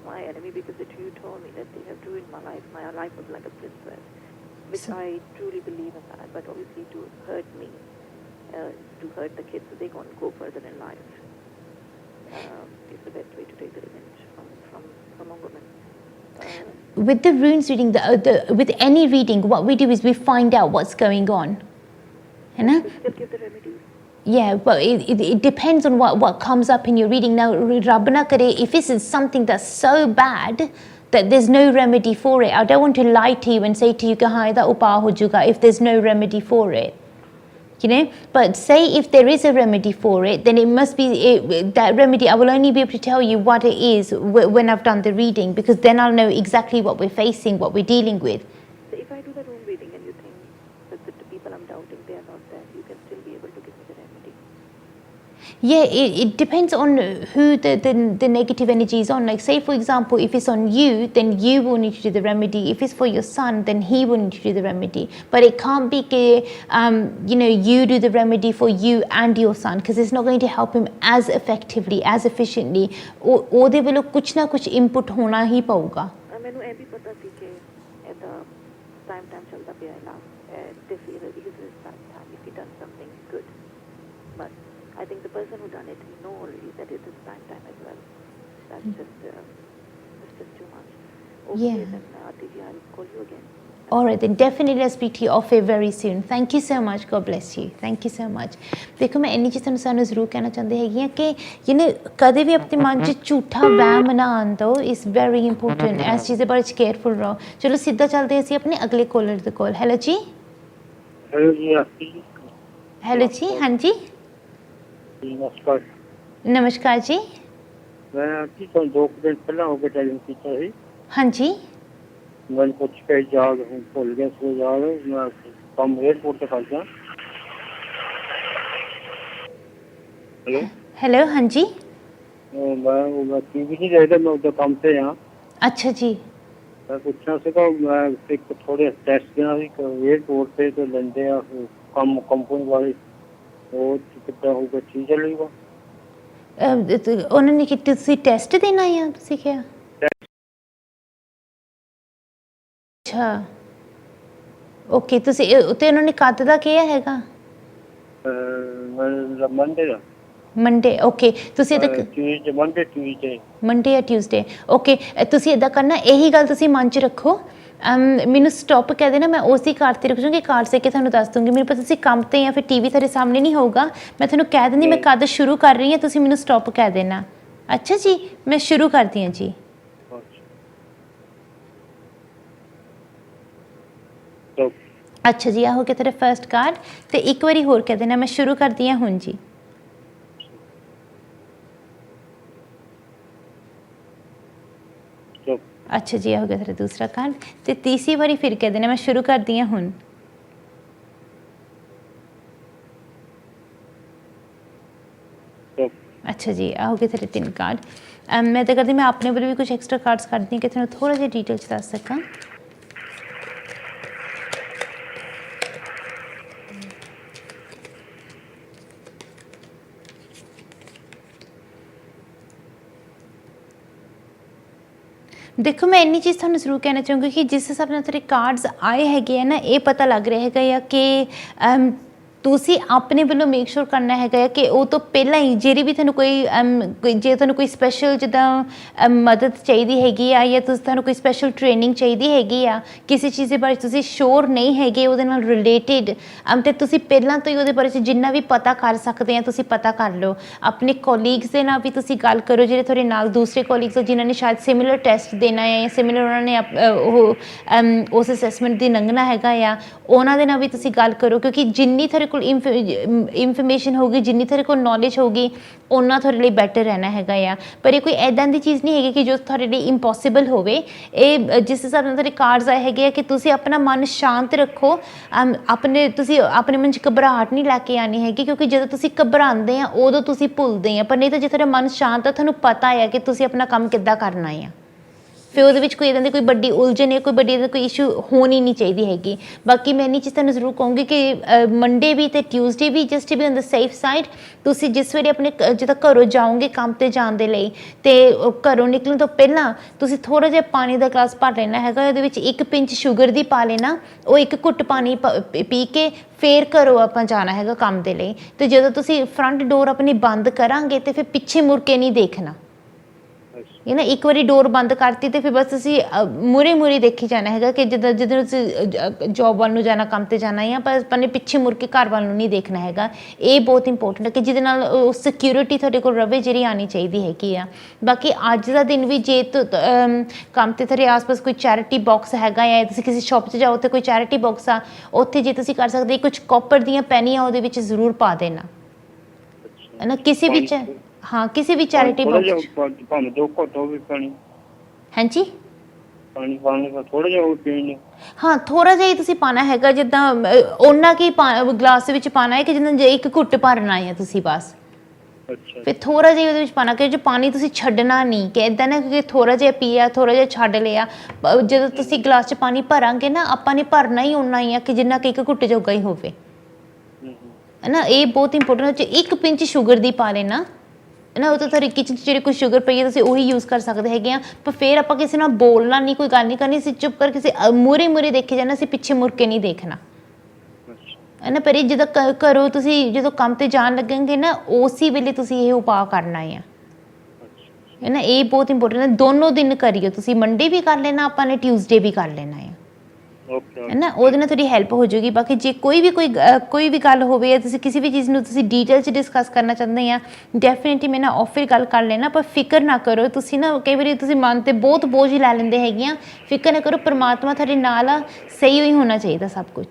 my enemy, because you told me that they have ruined my life. My life was like a princess, which I truly believe in that. But obviously to hurt me, to hurt the kids, so they can't go further in life. It's the best way to take the revenge from a woman. With the runes reading, with any reading, what we do is we find out what's going on. Still give the remedies. Yeah, but it depends on what comes up in your reading. Now, Rabb na kare, if this is something that's so bad that there's no remedy for it, I don't want to lie to you and say to you कि हाँ इधर उपाय हो जाएगा if there's no remedy for it. But say if there is a remedy for it, then it must be that remedy. I will only be able to tell you what it is when I've done the reading, because then I'll know exactly what we're facing, what we're dealing with. So if I do the room reading and you think that the people I'm doubting, they are not there, you can still be able to give me the remedy. Yeah, it depends on who the negative energy is on. Like say for example, if it's on you, then you will need to do the remedy. If it's for your son, then he will need to do the remedy. But it can't be you do the remedy for you and your son, because it's not going to help him as effectively, as efficiently. ਉਹਦੇ ਵੱਲੋਂ ਕੁਛ ਨਾ ਕੁਛ input ਹੋਣਾ ਹੀ ਪਊਗਾ. ਮੈਨੂੰ ਇਹ ਵੀ ਪਤਾ ਸੀ ਕਿ ਇਹਦਾ time ਚੱਲਦਾ ਪਿਆ ਹੈ ਨਾ, this is his time if he done something good. But I think the person who done it, know already that it is time as well. That's just too much. Okay, Yeah. then Aditi, I'll call you again. All right, then definitely I'll speak to you off air very soon. Thank you so much. God bless you. Thank you so much. देखो मैं इन्हीं चीज़ों सानू ज़रूर कहना चाहते हैं कि कदे भी अपने मन च झूठा वहम ना आन दो. Is very important. ऐसी चीज़ें बड़े केयरफुल रहो. चलो सीधा चलते हैं अपने अगले कॉलर दे call. Hello ji. Hello ji. हाँ जी. नमस्कार. नमस्कार जी. ਮੈਂ ਆਂਟੀ ਤੁਹਾਨੂੰ 2 ਦਿਨ ਪਹਿਲਾਂ ਹੋ ਕੇ ਟੈਲੀਫੋਨ ਕੀਤਾ ਸੀ। ਹਾਂਜੀ ਮੈਨੂੰ ਪੁੱਛ ਕੇ ਯਾਦ ਹੁਣ ਭੁੱਲ ਗਿਆ ਸੀ ਯਾਦ ਮੈਂ ਕੰਮ ਏਅਰਪੋਰਟ ਤੇ ਕਰਦਾ। ਹੈਲੋ ਹੈਲੋ ਹਾਂਜੀ ਮੈਂ ਟੀਵੀ ਨਹੀਂ ਦੇਖਦਾ, ਮੈਂ ਉਹਦਾ ਕੰਮ ਤੇ ਹਾਂ। ਅੱਛਾ ਜੀ ਮੈਂ ਪੁੱਛਣਾ ਸੀਗਾ, ਮੈਂ ਇੱਕ ਥੋੜੇ ਟੈਸਟ ਦੇਣਾ ਸੀ ਏਅਰਪੋਰਟ ਤੇ ਲੈਂਦੇ ਆ ਕੰਮ ਕੰਪਨੀ ਵਾਲੇ, ਉਹ ਕਿੱਦਾਂ ਹੋਊਗਾ, ਠੀਕ ਚੱਲੇਗਾ? ਉਹਨਾਂ ਨੇ ਕਿ ਤੁਸੀਂ ਟੈਸਟ ਦੇਣਾ ਆ ਤੁਸੀਂ ਕਿਹਾ? ਅੱਛਾ ਓਕੇ ਤੁਸੀਂ ਤੇ ਉਹਨਾਂ ਨੇ ਕਦ ਦਾ ਕਿਹਾ ਹੈਗਾ? ਮੰਡੇ ਦਾ। ਮੰਡੇ ਓਕੇ ਤੁਸੀਂ ਇਹਦਾ ਟਿਊਜ਼ਡੇ ਮੰਡੇ ਜਾਂ ਟਿਊਜ਼ਡੇ ਓਕੇ। ਤੁਸੀਂ ਇੱਦਾਂ ਕਰਨਾ, ਇਹੀ ਗੱਲ ਤੁਸੀਂ ਮਨ 'ਚ ਰੱਖੋ। ਮੈਨੂੰ ਸਟਾਪ ਕਹਿ ਦੇਣਾ, ਮੈਂ ਉਸੇ ਕਾਰ 'ਤੇ ਰੁਕ ਜਾਊਂਗੀ, ਕਾਰ ਸੇ ਕੇ ਤੁਹਾਨੂੰ ਦੱਸ ਦੂੰਗੀ। ਮੈਨੂੰ ਪਤਾ ਤੁਸੀਂ ਕੰਮ 'ਤੇ ਜਾਂ ਫਿਰ TV ਤੁਹਾਡੇ ਸਾਹਮਣੇ ਨਹੀਂ ਹੋਊਗਾ, ਮੈਂ ਤੁਹਾਨੂੰ ਕਹਿ ਦਿੰਦੀ ਮੈਂ ਕਦ ਸ਼ੁਰੂ ਕਰ ਰਹੀ ਹਾਂ, ਤੁਸੀਂ ਮੈਨੂੰ ਸਟਾਪ ਕਹਿ ਦੇਣਾ। ਅੱਛਾ ਜੀ ਮੈਂ ਸ਼ੁਰੂ ਕਰਦੀ ਹਾਂ ਜੀ। ਅੱਛਾ ਜੀ ਆਹ ਹੋ ਗਿਆ ਤੁਹਾਡਾ ਫਸਟ ਕਾਰਡ, ਅਤੇ ਇੱਕ ਵਾਰੀ ਹੋਰ ਕਹਿ ਦੇਣਾ, ਮੈਂ ਸ਼ੁਰੂ ਕਰਦੀ ਹਾਂ ਹੁਣ ਜੀ। ਅੱਛਾ ਜੀ ਆਹ ਹੋ ਗਿਆ ਤੁਹਾਡਾ ਦੂਸਰਾ ਕਾਰਡ, ਅਤੇ ਤੀਸਰੀ ਵਾਰੀ ਫਿਰ ਕਹਿ ਦੇਣਾ, ਮੈਂ ਸ਼ੁਰੂ ਕਰਦੀ ਹਾਂ ਹੁਣ। ਅੱਛਾ ਜੀ ਆਹ ਹੋ ਗਏ ਤੁਹਾਡੇ 3 ਕਾਰਡ। ਮੈਂ ਤਾਂ ਕਰਦੀ, ਮੈਂ ਆਪਣੇ ਵੱਲੋਂ ਵੀ ਕੁਝ ਐਕਸਟਰਾ ਕਾਰਡਸ ਕੱਢਦੀ ਹਾਂ ਕਿ ਤੁਹਾਨੂੰ ਥੋੜ੍ਹਾ ਜਿਹਾ ਡੀਟੇਲ 'ਚ ਦੱਸ ਸਕਾਂ। ਦੇਖੋ ਮੈਂ ਇੰਨੀ ਚੀਜ਼ ਤੁਹਾਨੂੰ ਜ਼ਰੂਰ ਕਹਿਣਾ ਚਾਹੂੰਗੀ ਕਿ ਜਿਸ ਹਿਸਾਬ ਨਾਲ ਤੁਹਾਡੇ ਕਾਰਡਸ ਆਏ ਹੈਗੇ ਆ ਨਾ, ਇਹ ਪਤਾ ਲੱਗ ਰਿਹਾ ਹੈਗਾ ਆ ਕਿ ਤੁਸੀਂ ਆਪਣੇ ਵੱਲੋਂ ਮੇਕ ਸ਼ੋਰ ਕਰਨਾ ਹੈਗਾ ਆ ਕਿ ਉਹ ਤੋਂ ਪਹਿਲਾਂ ਹੀ ਜਿਹੜੀ ਵੀ ਤੁਹਾਨੂੰ ਜੇ ਤੁਹਾਨੂੰ ਕੋਈ ਸਪੈਸ਼ਲ ਜਿੱਦਾਂ ਮਦਦ ਚਾਹੀਦੀ ਹੈਗੀ ਆ, ਜਾਂ ਤੁਹਾਨੂੰ ਕੋਈ ਸਪੈਸ਼ਲ ਟ੍ਰੇਨਿੰਗ ਚਾਹੀਦੀ ਹੈਗੀ ਆ ਕਿਸੇ ਚੀਜ਼ ਦੇ ਬਾਰੇ ਤੁਸੀਂ ਸ਼ੋਰ ਨਹੀਂ ਹੈਗੇ ਉਹਦੇ ਨਾਲ ਰਿਲੇਟਿਡ, ਅਤੇ ਤੁਸੀਂ ਪਹਿਲਾਂ ਤੋਂ ਹੀ ਉਹਦੇ ਬਾਰੇ 'ਚ ਜਿੰਨਾ ਵੀ ਪਤਾ ਕਰ ਸਕਦੇ ਆ ਤੁਸੀਂ ਪਤਾ ਕਰ ਲਓ। ਆਪਣੇ ਕੋਲੀਗਸ ਦੇ ਨਾਲ ਵੀ ਤੁਸੀਂ ਗੱਲ ਕਰੋ, ਜਿਹੜੇ ਤੁਹਾਡੇ ਨਾਲ ਦੂਸਰੇ ਕੋਲੀਗਸ ਜਿਨ੍ਹਾਂ ਨੇ ਸ਼ਾਇਦ ਸਿਮਿਲਰ ਟੈਸਟ ਦੇਣਾ ਹੈ ਜਾਂ ਸਿਮਿਲਰ ਉਹਨਾਂ ਨੇ ਉਸ ਅਸੈਸਮੈਂਟ ਦੀ ਲੰਘਣਾ ਹੈਗਾ ਆ, ਉਹਨਾਂ ਦੇ ਨਾਲ ਵੀ ਤੁਸੀਂ ਗੱਲ ਕਰੋ, ਕਿਉਂਕਿ ਜਿੰਨੀ ਤੁਹਾਡੇ ਕੋਲ ਇਨਫੋਰਮੇਸ਼ਨ ਹੋਊਗੀ, ਜਿੰਨੀ ਤੁਹਾਡੇ ਕੋਲ ਨੌਲੇਜ ਹੋਊਗੀ, ਉਹਨਾਂ ਤੁਹਾਡੇ ਲਈ ਬੈਟਰ ਰਹਿਣਾ ਹੈਗਾ ਆ। ਪਰ ਇਹ ਕੋਈ ਇੱਦਾਂ ਦੀ ਚੀਜ਼ ਨਹੀਂ ਹੈਗੀ ਕਿ ਜੋ ਤੁਹਾਡੇ ਲਈ ਇੰਪੋਸੀਬਲ ਹੋਵੇ। ਇਹ ਜਿਸ ਹਿਸਾਬ ਨਾਲ ਤੁਹਾਡੇ ਕਾਰਡਸ ਆਏ ਹੈਗੇ ਆ ਕਿ ਤੁਸੀਂ ਆਪਣਾ ਮਨ ਸ਼ਾਂਤ ਰੱਖੋ, ਤੁਸੀਂ ਆਪਣੇ ਮਨ 'ਚ ਘਬਰਾਹਟ ਨਹੀਂ ਲੈ ਕੇ ਆਉਣੀ ਹੈਗੀ, ਕਿਉਂਕਿ ਜਦੋਂ ਤੁਸੀਂ ਘਬਰਾਉਂਦੇ ਆ ਉਦੋਂ ਤੁਸੀਂ ਭੁੱਲਦੇ ਆ, ਪਰ ਨਹੀਂ ਤਾਂ ਜੇ ਤੁਹਾਡਾ ਮਨ ਸ਼ਾਂਤ ਆ, ਤੁਹਾਨੂੰ ਪਤਾ ਆ ਕਿ ਤੁਸੀਂ ਆਪਣਾ ਕੰਮ ਕਿੱਦਾਂ ਕਰਨਾ ਆ, ਫਿਰ ਉਹਦੇ ਵਿੱਚ ਕੋਈ ਇੱਦਾਂ ਦੀ ਕੋਈ ਵੱਡੀ ਉਲਝਣ ਜਾਂ ਕੋਈ ਵੱਡੀ ਕੋਈ ਇਸ਼ੂ ਹੋਣੀ ਨਹੀਂ ਚਾਹੀਦੀ ਹੈਗੀ। ਬਾਕੀ ਮੈਂ ਇੰਨੀ ਚੀਜ਼ ਤੁਹਾਨੂੰ ਜ਼ਰੂਰ ਕਹੂੰਗੀ ਕਿ ਮੰਡੇ ਵੀ ਅਤੇ ਟਿਊਜ਼ਡੇ ਵੀ just be on the safe side, ਤੁਸੀਂ ਜਿਸ ਵੇਲੇ ਆਪਣੇ ਜਿੱਦਾਂ ਘਰੋਂ ਜਾਓਗੇ ਕੰਮ 'ਤੇ ਜਾਣ ਦੇ ਲਈ, ਅਤੇ ਘਰੋਂ ਨਿਕਲਣ ਤੋਂ ਪਹਿਲਾਂ ਤੁਸੀਂ ਥੋੜ੍ਹਾ ਜਿਹਾ ਪਾਣੀ ਦਾ ਗਲਾਸ ਭਰ ਲੈਣਾ ਹੈਗਾ, ਉਹਦੇ ਵਿੱਚ 1 ਪਿੰਚ ਸ਼ੂਗਰ ਦੀ ਪਾ ਲੈਣਾ, ਉਹ 1 ਘੁੱਟ ਪਾਣੀ ਪੀ ਕੇ ਫਿਰ ਘਰੋਂ ਆਪਾਂ ਜਾਣਾ ਹੈਗਾ ਕੰਮ ਦੇ ਲਈ। ਅਤੇ ਜਦੋਂ ਤੁਸੀਂ ਫਰੰਟ ਡੋਰ ਆਪਣੀ ਬੰਦ ਕਰਾਂਗੇ ਤਾਂ ਫਿਰ ਪਿੱਛੇ ਮੁੜ ਕੇ ਨਹੀਂ ਦੇਖਣਾ, ਇਹ ਨਾ ਇੱਕ ਵਾਰੀ ਡੋਰ ਬੰਦ ਕਰਤੀ ਤੇ ਫਿਰ ਬਸ ਤੁਸੀਂ ਮੂਹਰੇ ਦੇਖੀ ਜਾਣਾ ਹੈਗਾ ਕਿ ਜਦੋਂ ਤੁਸੀਂ ਜੋਬ ਵੱਲ ਨੂੰ ਜਾਣਾ, ਕੰਮ 'ਤੇ ਜਾਣਾ ਆ, ਪਰ ਆਪਣੇ ਪਿੱਛੇ ਮੁੜ ਕੇ ਘਰ ਵੱਲ ਨੂੰ ਨਹੀਂ ਦੇਖਣਾ ਹੈਗਾ। ਇਹ ਬਹੁਤ ਇੰਪੋਰਟੈਂਟ ਹੈ ਕਿ ਜਿਹਦੇ ਨਾਲ ਉਹ ਸਿਕਿਉਰਿਟੀ ਤੁਹਾਡੇ ਕੋਲ ਰਵੇ ਜਿਹੜੀ ਆਉਣੀ ਚਾਹੀਦੀ ਹੈਗੀ ਆ। ਬਾਕੀ ਅੱਜ ਦਾ ਦਿਨ ਵੀ ਜੇ ਕੰਮ 'ਤੇ ਤੁਹਾਡੇ ਆਸ-ਪਾਸ ਕੋਈ ਚੈਰਿਟੀ ਬਾਕਸ ਹੈਗਾ ਆ, ਤੁਸੀਂ ਕਿਸੇ ਸ਼ੌਪ 'ਚ ਜਾਓ ਉੱਥੇ ਕੋਈ ਚੈਰਿਟੀ ਬਾਕਸ ਆ, ਉੱਥੇ ਜੇ ਤੁਸੀਂ ਕਰ ਸਕਦੇ ਕੁਝ ਕਾਪਰ ਦੀਆਂ ਪੈਨੀਆਂ ਉਹਦੇ ਵਿੱਚ ਜ਼ਰੂਰ ਪਾ ਦੇਣਾ ਹੈ ਨਾ, ਕਿਸੇ ਵੀ ਹਾਂ ਕਿਸੇ ਵੀ ਚੈਰਿਟੀ ਬਾਕਸ। ਭਾਵੇਂ 2 ਘੁੱਟ ਵੀ ਪਾਣੀ, ਹਾਂਜੀ ਪਾਣੀ ਥੋੜਾ ਜਿਹਾ ਪੀਣ, ਹਾਂ ਥੋੜ੍ਹਾ ਜਿਹਾ ਹੀ ਤੁਸੀਂ ਪਾਉਣਾ ਹੈਗਾ, ਜਿੱਦਾਂ ਓਨਾ ਕੀ ਗਲਾਸ ਦੇ ਵਿੱਚ ਪਾਉਣਾ ਹੈ ਕਿ ਜਿੱਦਾਂ 1 ਘੁੱਟ ਭਰਨਾ ਹੈ ਤੁਸੀਂ ਬਸ। ਫਿਰ ਥੋੜ੍ਹਾ ਜਿਹਾ ਉਹਦੇ ਵਿੱਚ ਪਾਉਣਾ ਕਿ ਜੋ ਪਾਣੀ ਤੁਸੀਂ ਛੱਡਣਾ ਨਹੀਂ, ਕਿ ਇੱਦਾਂ ਨਾ ਕਿ ਥੋੜ੍ਹਾ ਜਿਹਾ ਪੀਆ ਥੋੜ੍ਹਾ ਜਿਹਾ ਛੱਡ ਲਿਆ। ਜਦੋਂ ਤੁਸੀਂ ਗਲਾਸ 'ਚ ਪਾਣੀ ਭਰਾਂਗੇ ਨਾ, ਆਪਾਂ ਨੇ ਭਰਨਾ ਹੀ ਓਨਾ ਹੀ ਆ ਕਿ ਜਿੰਨਾ ਕਿ 1 ਘੁੱਟ ਜੋਗਾ ਹੀ ਹੋਵੇ, ਹੈ ਨਾ। ਇਹ ਬਹੁਤ ਇੰਪੋਰਟੈਂਟ। 1 ਪਿੰਚ ਸ਼ੂਗਰ ਦੀ ਪਾ ਲੈਣਾ ਨਾ, ਉਹ ਤਾਂ ਤੁਹਾਡੀ ਕਿਚਨ 'ਚ ਜਿਹੜੀ ਕੋਈ ਸ਼ੂਗਰ ਪਈ ਹੈ ਤੁਸੀਂ ਉਹੀ ਯੂਜ਼ ਕਰ ਸਕਦੇ ਹੈਗੇ ਆ। ਪਰ ਫਿਰ ਆਪਾਂ ਕਿਸੇ ਨਾਲ ਬੋਲਣਾ ਨਹੀਂ, ਕੋਈ ਗੱਲ ਨਹੀਂ ਕਰਨੀ, ਅਸੀਂ ਚੁੱਪ ਕਰ ਕਿਸੇ ਮੂਹਰੇ ਦੇਖੇ ਜਾਣਾ, ਅਸੀਂ ਪਿੱਛੇ ਮੁੜ ਕੇ ਨਹੀਂ ਦੇਖਣਾ, ਹੈ ਨਾ। ਪਰ ਇਹ ਜਦੋਂ ਘਰੋਂ ਤੁਸੀਂ ਜਦੋਂ ਕੰਮ 'ਤੇ ਜਾਣ ਲੱਗਣਗੇ ਨਾ, ਉਸੇ ਵੇਲੇ ਤੁਸੀਂ ਇਹ ਉਪਾਅ ਕਰਨਾ ਆ, ਹੈ ਨਾ। ਇਹ ਬਹੁਤ ਇੰਪੋਰਟੈਂਟ ਹੈ। ਦੋਨੋਂ ਦਿਨ ਕਰੀਓ ਤੁਸੀਂ, ਮੰਡੇ ਵੀ ਕਰ ਲੈਣਾ ਆਪਾਂ ਨੇ, ਟਿਊਜ਼ਡੇ ਵੀ ਕਰ ਲੈਣਾ ਆ, ਹੈ ਨਾ। ਉਹਦੇ ਨਾਲ ਤੁਹਾਡੀ ਹੈਲਪ ਹੋ ਜਾਊਗੀ। ਬਾਕੀ ਜੇ ਕੋਈ ਵੀ ਗੱਲ ਹੋਵੇ ਜਾਂ ਤੁਸੀਂ ਕਿਸੇ ਵੀ ਚੀਜ਼ ਨੂੰ ਤੁਸੀਂ ਡੀਟੇਲ 'ਚ ਡਿਸਕਸ ਕਰਨਾ ਚਾਹੁੰਦੇ ਆ, ਡੈਫੀਨੇਟਲੀ ਮੇਰੇ ਨਾਲ ਆਫਰ ਗੱਲ ਕਰ ਲੈਣਾ। ਪਰ ਫਿਕਰ ਨਾ ਕਰੋ ਤੁਸੀਂ, ਨਾ ਕਈ ਵਾਰੀ ਤੁਸੀਂ ਮਨ 'ਤੇ ਬਹੁਤ ਬੋਝ ਹੀ ਲੈ ਲੈਂਦੇ ਹੈਗੇ ਆ। ਫਿਕਰ ਨਾ ਕਰੋ, ਪਰਮਾਤਮਾ ਤੁਹਾਡੇ ਨਾਲ ਆ, ਸਹੀ ਹੋਈ ਹੋਣਾ ਚਾਹੀਦਾ ਸਭ ਕੁਝ।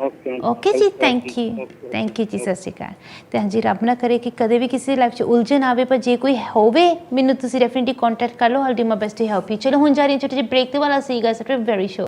ਓਕੇ ਜੀ, ਥੈਂਕ ਯੂ ਜੀ, ਸਤਿ ਸ਼੍ਰੀ ਅਕਾਲ। ਤੇ ਹਾਂਜੀ, ਰੱਬ ਨਾ ਕਰੇ ਕਿ ਕਦੇ ਵੀ ਕਿਸੇ ਦੀ ਲਾਈਫ 'ਚ ਉਲਝਣ ਆਵੇ, ਪਰ ਜੇ ਕੋਈ ਹੋਵੇ ਮੈਨੂੰ ਤੁਸੀਂ ਡੈਫੀਨਿਟਲੀ ਕੰਟੈਕਟ ਕਰ ਲਓ। I do my best to help you. ਚਲੋ ਹੁਣ ਜਾ ਰਹੀ ਹਾਂ ਛੋਟੇ ਜਿਹੇ ਬ੍ਰੇਕ ਤੇ ਵਾਲਾ ਸੀ guys, after very short.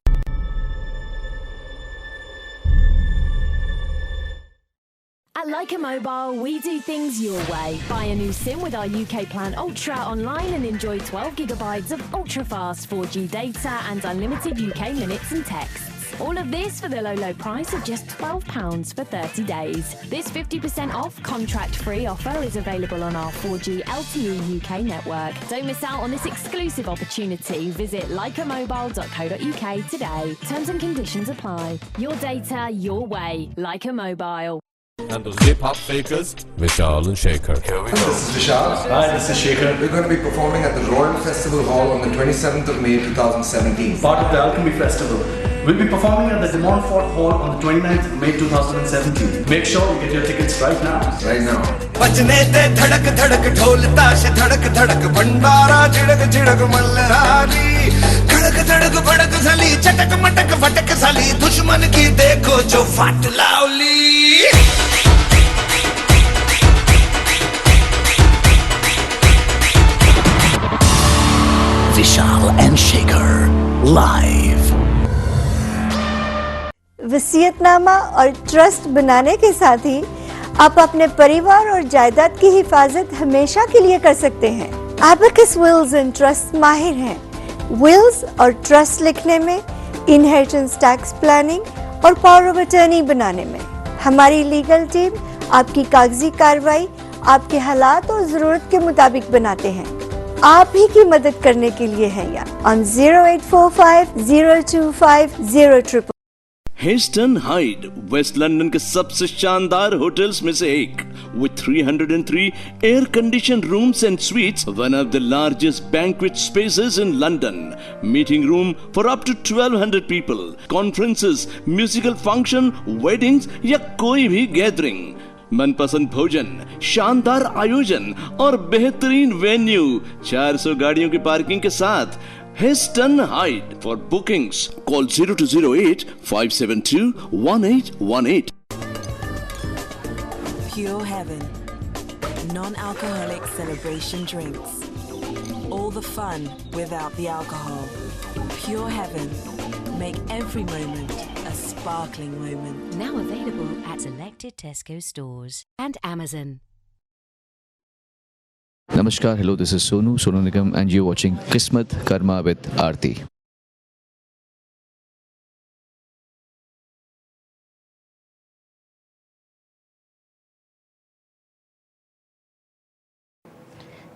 At Leica Mobile, we do things your way. Buy a new SIM with our UK Plan Ultra online and enjoy 12 gigabytes of ultra-fast 4G data and unlimited UK minutes and texts. All of this for the low price of just £12 for 30 days. This 50% off contract-free offer is available on our 4G LTE UK network. Don't miss out on this exclusive opportunity. Visit leicamobile.co.uk today. Terms and conditions apply. Your data, your way. Leica Mobile. And those hip-hop fakers, Vishal and Shekhar. Here we go. This is Vishal. Hi, this is Shekhar. We're going to be performing at the Royal Festival Hall on the 27th of May 2017. Part of the Alchemy Festival. We'll be performing at the Demont Hall on the 29th of May 2017. Make sure you get your tickets right now. Right now. बजने दे धड़क धड़क ढोल ताश धड़क धड़क भंडारा झिड़क झिड़क मल्हारी खड़क धड़क भड़क साली चटक मटक फटक साली दुश्मन की देखो जो फट लावली Vishal and Shekhar live. वसीयतनामा और ट्रस्ट बनाने के साथ ही आप अपने परिवार और जायदाद की हिफाजत हमेशा के लिए कर सकते हैं। Abacus विल्स एंड ट्रस्ट माहिर हैं। विल्स और ट्रस्ट लिखने में, इनहेरिटेंस टैक्स प्लानिंग और पावर ऑफ अटर्नी बनाने में। हमारी लीगल टीम आपकी कागजी कार्रवाई आपके हालात और ज़रूरत के मुताबिक बनाते हैं। आप ही की मदद करने के लिए है यहाँ on 0845 025 000। Heston Hyde West London के सबसे शानदार होटल्स में से एक, with 303 air conditioned rooms and suites, one of the largest banquet spaces in London, meeting room for up to 1200 people, conferences, musical function, weddings या कोई भी गैदरिंग, मनपसंद भोजन, शानदार आयोजन और बेहतरीन वेन्यू, 400 गाड़ियों की पार्किंग के साथ। Heston Hyde. For bookings, call 0208 572 1818. Pure heaven. Non-alcoholic celebration drinks. All the fun without the alcohol. Pure heaven. Make every moment a sparkling moment. Now available at selected Tesco stores and Amazon. Namaskar, hello, this is Sonu Nigam and you're watching Kismat Karma with Aarti.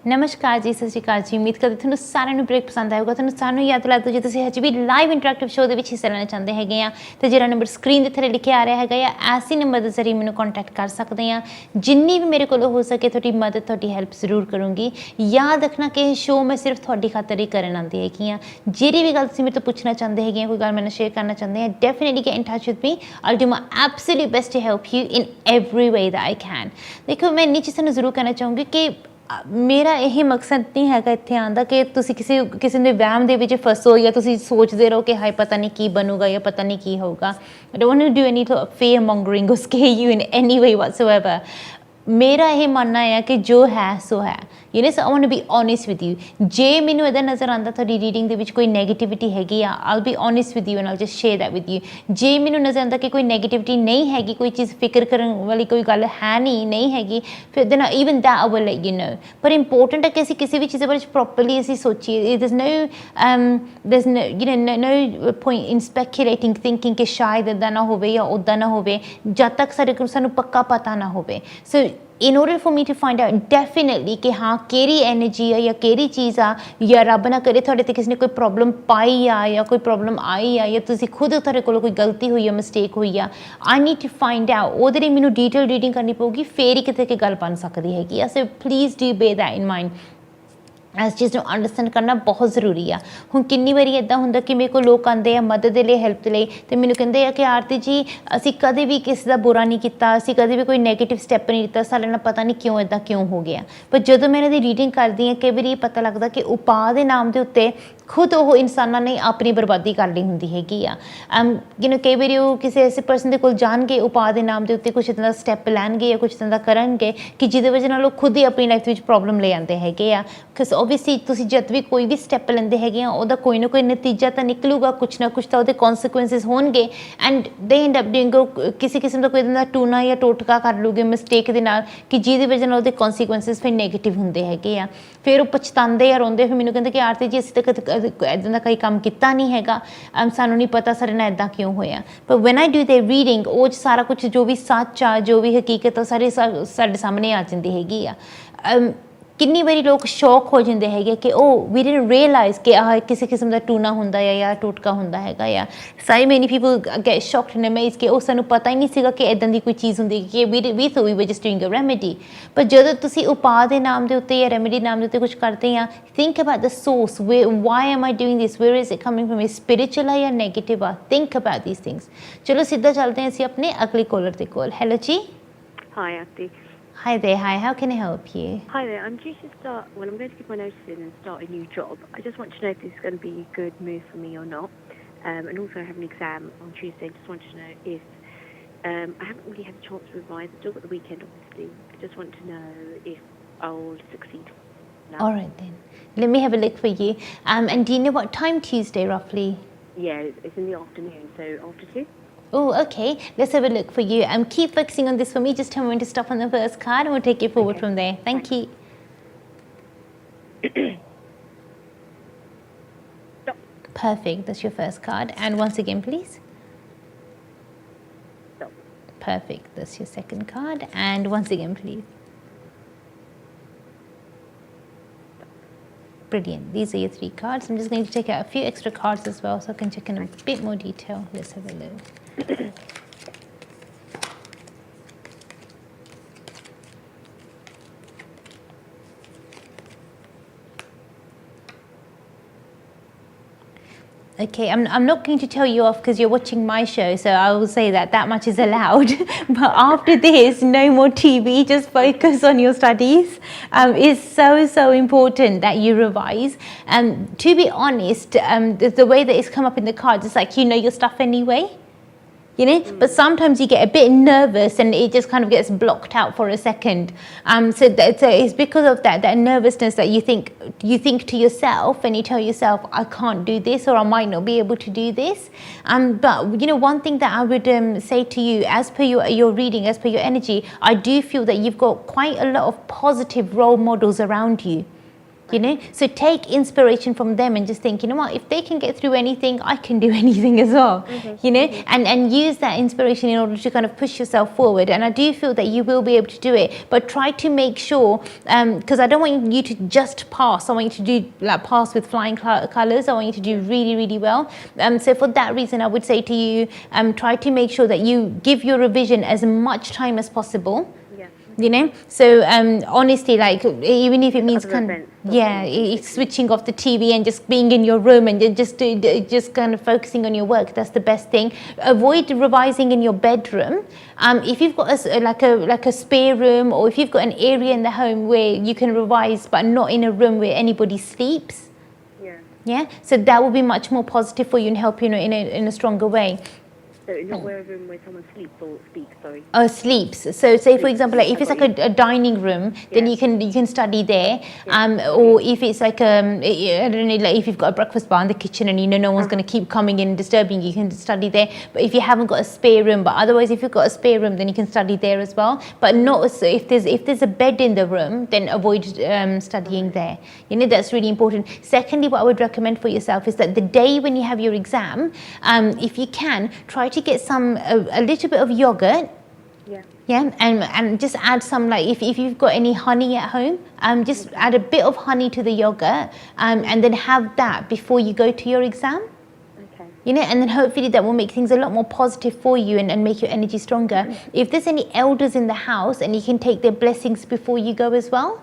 ਨਮਸਕਾਰ ਜੀ, ਸਤਿ ਸ਼੍ਰੀ ਅਕਾਲ ਜੀ। ਉਮੀਦ ਕਰਦੇ ਤੁਹਾਨੂੰ ਸਾਰਿਆਂ ਨੂੰ break ਪਸੰਦ ਆਏਗਾ। ਤੁਹਾਨੂੰ ਸਾਨੂੰ ਯਾਦ ਦਿਲਾ ਦਿਓ, ਜੇ ਤੁਸੀਂ ਹਜੇ ਵੀ ਲਾਈਵ ਇੰਟਰੈਕਟਿਵ ਸ਼ੋਅ ਦੇ ਵਿੱਚ ਹਿੱਸਾ ਲੈਣਾ ਚਾਹੁੰਦੇ ਹੈਗੇ ਆ ਤੇ ਜਿਹੜਾ ਨੰਬਰ ਸਕਰੀਨ ਦੇ ਥੱਲੇ ਲਿਖਿਆ ਆ ਰਿਹਾ ਹੈਗਾ ਆ, ਐਸੀ ਨੰਬਰ ਦੇ ਜ਼ਰੀਏ ਮੈਨੂੰ ਕੰਟੈਕਟ ਕਰ ਸਕਦੇ ਆ। ਜਿੰਨੀ ਵੀ ਮੇਰੇ ਕੋਲੋਂ ਹੋ ਸਕੇ ਤੁਹਾਡੀ ਮਦਦ, ਤੁਹਾਡੀ ਹੈਲਪ ਜ਼ਰੂਰ ਕਰੂੰਗੀ। ਯਾਦ ਰੱਖਣਾ ਕਿ ਇਹ ਸ਼ੋਅ ਮੈਂ ਸਿਰਫ ਤੁਹਾਡੀ ਖਾਤਰ ਹੀ ਕਰਨ ਆਉਂਦੀ ਹੈਗੀ ਆ। ਜਿਹੜੀ ਵੀ ਗੱਲ ਤੁਸੀਂ ਮੇਰੇ ਤੋਂ ਪੁੱਛਣਾ ਚਾਹੁੰਦੇ ਹੈਗੇ ਆ, ਕੋਈ ਗੱਲ ਮੈਨੂੰ ਸ਼ੇਅਰ ਕਰਨਾ ਚਾਹੁੰਦੇ ਆ, definitely get in touch with me. I do my absolute best to help you in every way that I can. ਦੇਖੋ, ਮੈਂ ਇੰਨੀ ਚੀਜ਼ ਤੁਹਾਨੂੰ ਜ਼ਰੂਰ ਕਹਿਣਾ ਚਾਹੂੰਗੀ ਕਿ ਮੇਰਾ ਇਹ ਮਕਸਦ ਨਹੀਂ ਹੈਗਾ ਇੱਥੇ ਆਉਣ ਦਾ ਕਿ ਤੁਸੀਂ ਕਿਸੇ ਦੇ ਵਹਿਮ ਦੇ ਵਿੱਚ ਫਸੋ ਜਾਂ ਤੁਸੀਂ ਸੋਚਦੇ ਰਹੋ ਕਿ ਹਾਏ ਪਤਾ ਨਹੀਂ ਕੀ ਬਣੂਗਾ ਜਾਂ ਪਤਾ ਨਹੀਂ ਕੀ ਹੋਊਗਾ। I don't want to do any fear mongering or scare you in any way whatsoever। ਮੇਰਾ ਇਹ ਮੰਨਣਾ ਹੈ ਕਿ ਜੋ ਹੈ ਸੋ ਹੈ। You know, so I want to be honest with you. ਜੇ ਮੈਨੂੰ ਇੱਦਾਂ ਨਜ਼ਰ ਆਉਂਦਾ ਤੁਹਾਡੀ ਰੀਡਿੰਗ ਦੇ ਵਿੱਚ ਕੋਈ ਨੈਗੇਟਿਵਿਟੀ ਹੈਗੀ ਆ, I'll B honest with you and I'll just share that with you. ਜੇ ਮੈਨੂੰ ਨਜ਼ਰ ਆਉਂਦਾ ਕਿ ਕੋਈ ਨੈਗੇਟਿਵਿਟੀ ਨਹੀਂ ਹੈਗੀ, ਕੋਈ ਚੀਜ਼ ਫਿਕਰ ਕਰਨ ਵਾਲੀ ਕੋਈ ਗੱਲ ਹੈ ਨਹੀਂ ਹੈਗੀ, ਫਿਰ then even that I will let you know. ਪਰ ਇੰਪੋਰਟੈਂਟ ਹੈ ਕਿ ਅਸੀਂ ਕਿਸੇ ਵੀ ਚੀਜ਼ ਬਾਰੇ ਪ੍ਰੋਪਰਲੀ ਅਸੀਂ ਸੋਚੀਏ। there's no point in speculating, thinking ਕਿ ਸ਼ਾਇਦ ਇੱਦਾਂ ਨਾ ਹੋਵੇ ਜਾਂ ਉੱਦਾਂ ਨਾ ਹੋਵੇ, ਜਦ ਤੱਕ ਸਾਨੂੰ ਪੱਕਾ ਪਤਾ ਨਾ ਹੋਵੇ। ਸੋ in order for me to find out definitely ਕਿ ਹਾਂ ਕਿਹੜੀ ਐਨਰਜੀ ਆ ਜਾਂ ਕਿਹੜੀ ਚੀਜ਼ ਆ, ਜਾਂ ਰੱਬ ਨਾ ਕਰੇ ਤੁਹਾਡੇ 'ਤੇ ਕਿਸੇ ਨੇ ਕੋਈ ਪ੍ਰੋਬਲਮ ਪਾਈ ਆ ਜਾਂ ਕੋਈ ਪ੍ਰੋਬਲਮ ਆਈ ਆ ਜਾਂ ਤੁਸੀਂ ਖੁਦ ਤੁਹਾਡੇ ਕੋਲੋਂ ਕੋਈ ਗਲਤੀ ਹੋਈ ਆ, ਮਿਸਟੇਕ ਹੋਈ ਆ, I need to find out. ਉਹਦੇ ਲਈ ਮੈਨੂੰ ਡੀਟੇਲ ਰੀਡਿੰਗ ਕਰਨੀ ਪਊਗੀ, ਫੇਰ ਹੀ ਕਿਤੇ ਕਿ ਗੱਲ ਬਣ ਸਕਦੀ ਹੈਗੀ ਆ। So please do bear that in mind. ਇਸ ਚੀਜ਼ ਨੂੰ ਅੰਡਰਸਟੈਂਡ ਕਰਨਾ ਬਹੁਤ ਜ਼ਰੂਰੀ ਆ। ਹੁਣ ਕਿੰਨੀ ਵਾਰੀ ਇੱਦਾਂ ਹੁੰਦਾ ਕਿ ਮੇਰੇ ਕੋਲ ਲੋਕ ਆਉਂਦੇ ਆ ਮਦਦ ਦੇ ਲਈ, ਹੈਲਪ ਦੇ ਲਈ, ਅਤੇ ਮੈਨੂੰ ਕਹਿੰਦੇ ਆ ਕਿ ਆਰਤੀ ਜੀ ਅਸੀਂ ਕਦੇ ਵੀ ਕਿਸੇ ਦਾ ਬੁਰਾ ਨਹੀਂ ਕੀਤਾ, ਅਸੀਂ ਕਦੇ ਵੀ ਕੋਈ ਨੈਗੇਟਿਵ ਸਟੈਪ ਨਹੀਂ ਲਿੱਤਾ, ਸਾਡੇ ਨਾਲ ਪਤਾ ਨਹੀਂ ਕਿਉਂ ਇੱਦਾਂ ਕਿਉਂ ਹੋ ਗਿਆ। ਪਰ ਜਦੋਂ ਮੈਂ ਇਹਨਾਂ ਦੀ ਰੀਡਿੰਗ ਕਰਦੀ ਹਾਂ, ਕਈ ਵਾਰੀ ਇਹ ਪਤਾ ਲੱਗਦਾ ਕਿ ਉਪਾਅ ਦੇ ਨਾਮ ਦੇ ਉੱਤੇ ਖੁਦ ਉਹ ਇਨਸਾਨਾਂ ਨੇ ਆਪਣੀ ਬਰਬਾਦੀ ਕਰ ਲਈ ਹੁੰਦੀ ਹੈਗੀ ਆ ਕਈ ਵਾਰੀ ਉਹ ਕਿਸੇ ਐਸੇ ਪਰਸਨ ਦੇ ਕੋਲ ਜਾਣਗੇ ਉਪਾਅ ਦੇ ਨਾਮ ਦੇ ਉੱਤੇ ਕੁਛ ਇੱਦਾਂ ਦਾ ਸਟੈਪ ਲੈਣਗੇ ਜਾਂ ਕੁਛ ਇੱਦਾਂ ਦਾ ਕਰਨਗੇ ਕਿ ਜਿਹਦੇ ਵਜ੍ਹਾ ਨਾਲ ਉਹ ਖੁਦ ਹੀ ਆਪਣੀ ਲਾਈਫ ਦੇ ਵਿੱਚ ਪ੍ਰੋਬਲਮ ਲੈ ਆਉਂਦੇ ਹੈਗੇ ਆ ਬਿਕਾਜ਼ ਓਬਵੀਅਸਲੀ ਤੁਸੀਂ ਜਦ ਵੀ ਕੋਈ ਵੀ ਸਟੈਪ ਲੈਂਦੇ ਹੈਗੇ ਆ ਉਹਦਾ ਕੋਈ ਨਾ ਕੋਈ ਨਤੀਜਾ ਤਾਂ ਨਿਕਲੂਗਾ ਕੁਛ ਨਾ ਕੁਛ ਤਾਂ ਉਹਦੇ ਕੌਨਸੀਕੁਐਂਸਿਸ ਹੋਣਗੇ ਐਂਡ ਦੇ ਐਂਡ ਅਪ ਡੂਇੰਗ ਕਿਸੇ ਕਿਸਮ ਦਾ ਕੋਈ ਇੱਦਾਂ ਦਾ ਟੂਣਾ ਜਾਂ ਟੋਟਕਾ ਕਰ ਲੂਗੇ ਮਿਸਟੇਕ ਦੇ ਨਾਲ ਕਿ ਜਿਹਦੀ ਵਜ੍ਹਾ ਨਾਲ ਉਹਦੇ ਕੌਨਸੀਕੁਐਂਸਿਸ ਫਿਰ ਨੈਗੇਟਿਵ ਹੁੰਦੇ ਹੈਗੇ ਆ ਫਿਰ ਉਹ ਪਛਤਾਉਂਦੇ ਆ ਰੋਂਦੇ ਫਿਰ ਮੈਨੂੰ ਕਹਿੰਦੇ ਕਿ ਆਰਤੀ ਜੀ ਅਸੀਂ ਤਾਂ ਇੱਦਾਂ ਦਾ ਕੋਈ ਕੰਮ ਕੀਤਾ ਨਹੀਂ ਹੈਗਾ ਸਾਨੂੰ ਨਹੀਂ ਪਤਾ ਸਾਡੇ ਨਾਲ ਇੱਦਾਂ ਕਿਉਂ ਹੋਇਆ ਪਰ ਵੈਨ ਆਈ ਡੂ ਦੇ ਰੀਡਿੰਗ ਉਹ 'ਚ ਸਾਰਾ ਕੁਛ ਜੋ ਵੀ ਸੱਚ ਆ ਜੋ ਵੀ ਹਕੀਕਤ ਆ ਸਾਰੇ ਸਾਡੇ ਸਾਹਮਣੇ ਆ ਜਾਂਦੀ ਹੈਗੀ ਆ ਕਿੰਨੀ ਵਾਰੀ ਲੋਕ ਸ਼ੌਕ ਹੋ ਜਾਂਦੇ ਹੈਗੇ ਕਿ ਉਹ ਵੀ ਡਿਡਨਟ ਰੀਅਲਾਈਜ਼ ਕਿ ਆਹ ਕਿਸੇ ਕਿਸਮ ਦਾ ਟੂਣਾ ਹੁੰਦਾ ਹੈ ਜਾਂ ਟੋਟਕਾ ਹੁੰਦਾ ਹੈਗਾ ਜਾਂ ਸਾਈ many people get shocked and amazed ਕਿ ਉਹ ਸਾਨੂੰ ਪਤਾ ਹੀ ਨਹੀਂ ਸੀਗਾ ਕਿ ਇੱਦਾਂ ਦੀ ਕੋਈ ਚੀਜ਼ ਹੁੰਦੀ ਕਿ ਵੀ ਥੋ ਵੀ ਵਰ ਜਸਟ ਡੂਇੰਗ ਅ ਰੈਮੇਡੀ ਪਰ ਜਦੋਂ ਤੁਸੀਂ ਉਪਾਅ ਦੇ ਨਾਮ ਦੇ ਉੱਤੇ ਜਾਂ ਰੈਮੇਡੀ ਨਾਮ ਦੇ ਉੱਤੇ ਕੁਝ ਕਰਦੇ ਆ think about the source why am I doing this where is it coming from spiritual ਹੈ ਜਾਂ ਨੈਗੇਟਿਵ ਆ think about these things ਚਲੋ ਸਿੱਧਾ ਚੱਲਦੇ ਹਾਂ ਅਸੀਂ ਆਪਣੇ ਅਗਲੇ ਕਾਲਰ ਦੇ ਕੋਲ ਹੈਲੋ ਜੀ Hi, Aarti. Hi there, hi, how can I help you? Hi there, I'm due to start, well, I'm going to give my notice in and start a new job. I just want to know if this is going to be a good move for me or not. And also I have an exam on Tuesday, just want to know if, I haven't really had a chance to revise, I've still got the weekend obviously. I just want to know if I'll succeed now. Alright then, let me have a look for you. And do you know what time Tuesday roughly? Yeah, it's in the afternoon, so after 2. Oh, okay. Let's have a look for you. Keep focusing on this for me. Just tell me when to stop on the first card and we'll take it forward from there. Thank you. Stop. Perfect. That's your first card. And once again, please. Stop. Perfect. That's your second card. And once again, please. Brilliant. These are your 3 cards. I'm just going to take out a few extra cards as well so I can check in a bit more detail. Let's have a look. Okay, I'm not going to tell you off because you're watching my show, so I will say that much is allowed. But after this, no more TV, just focus on your studies. It's so important that you revise. To be honest, the way that it's come up in the cards, it's like you know your stuff anyway. You know, but sometimes you get a bit nervous and it just kind of gets blocked out for a second. So it's because of that nervousness that you think to yourself and you tell yourself, I can't do this or I might not be able to do this. But you know, one thing that I would say to you, as per your reading, as per your energy, I do feel that you've got quite a lot of positive role models around you. You know, so take inspiration from them and just think, you know what, if they can get through anything, I can do anything as well. You know, and use that inspiration in order to kind of push yourself forward. And I do feel that you will be able to do it, but try to make sure, because I don't want you to just pass. I want you to do like pass with flying colors. I want you to do really well. So for that reason, I would say to you, try to make sure that you give your revision as much time as possible. You know, so honestly, like even if it means it's switching off the TV and just being in your room and just kind of focusing on your work, that's the best thing. Avoid revising in your bedroom. If you've got like a spare room, or if you've got an area in the home where you can revise but not in a room where anybody sleeps, so that will be much more positive for you and help you in a stronger way. So not where a room where someone sleeps or speaks, sorry. Sleeps. So say for example, like if it's like a dining room, then you can study there. Or if it's like I don't know, like if you've got a breakfast bar in the kitchen and you know no one's going to keep coming in and disturbing you, you can study there. But if you haven't got a spare room, but otherwise if you've got a spare room, then you can study there as well. But not if there's a bed in the room, then avoid studying there. You know, that's really important. Secondly, what I would recommend for yourself is that the day when you have your exam, if you can, try to get a little bit of yogurt. And just add some, like if you've got any honey at home, just add a bit of honey to the yogurt, and then have that before you go to your exam. You know, and then hopefully that will make things a lot more positive for you and make your energy stronger. If there's any elders in the house, and you can take their blessings before you go as well.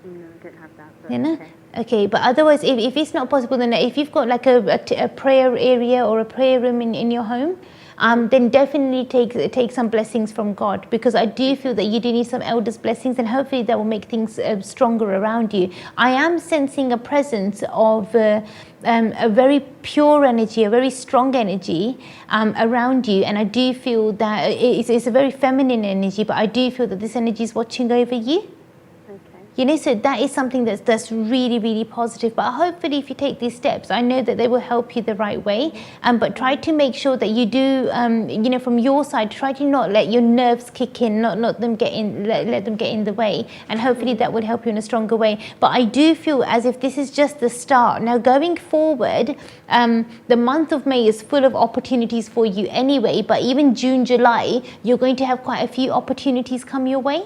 No, I don't have that. But you know. Okay, but otherwise, if it's not possible, then if you've got like a prayer area or a prayer room in your home, then definitely take some blessings from God, because I do feel that you do need some elders' blessings, and hopefully that will make things stronger around you. I am sensing a presence of a very pure energy, a very strong energy around you, and I do feel that it's a very feminine energy, but I do feel that this energy is watching over you. You know, so that is something that's really, really positive. But hopefully if you take these steps, I know that they will help you the right way. But try to make sure that you do, you know, from your side, try to not let your nerves kick in, not let them get in the way. And hopefully that would help you in a stronger way. But I do feel as if this is just the start. Now going forward, the month of May is full of opportunities for you anyway. But even June, July, you're going to have quite a few opportunities come your way.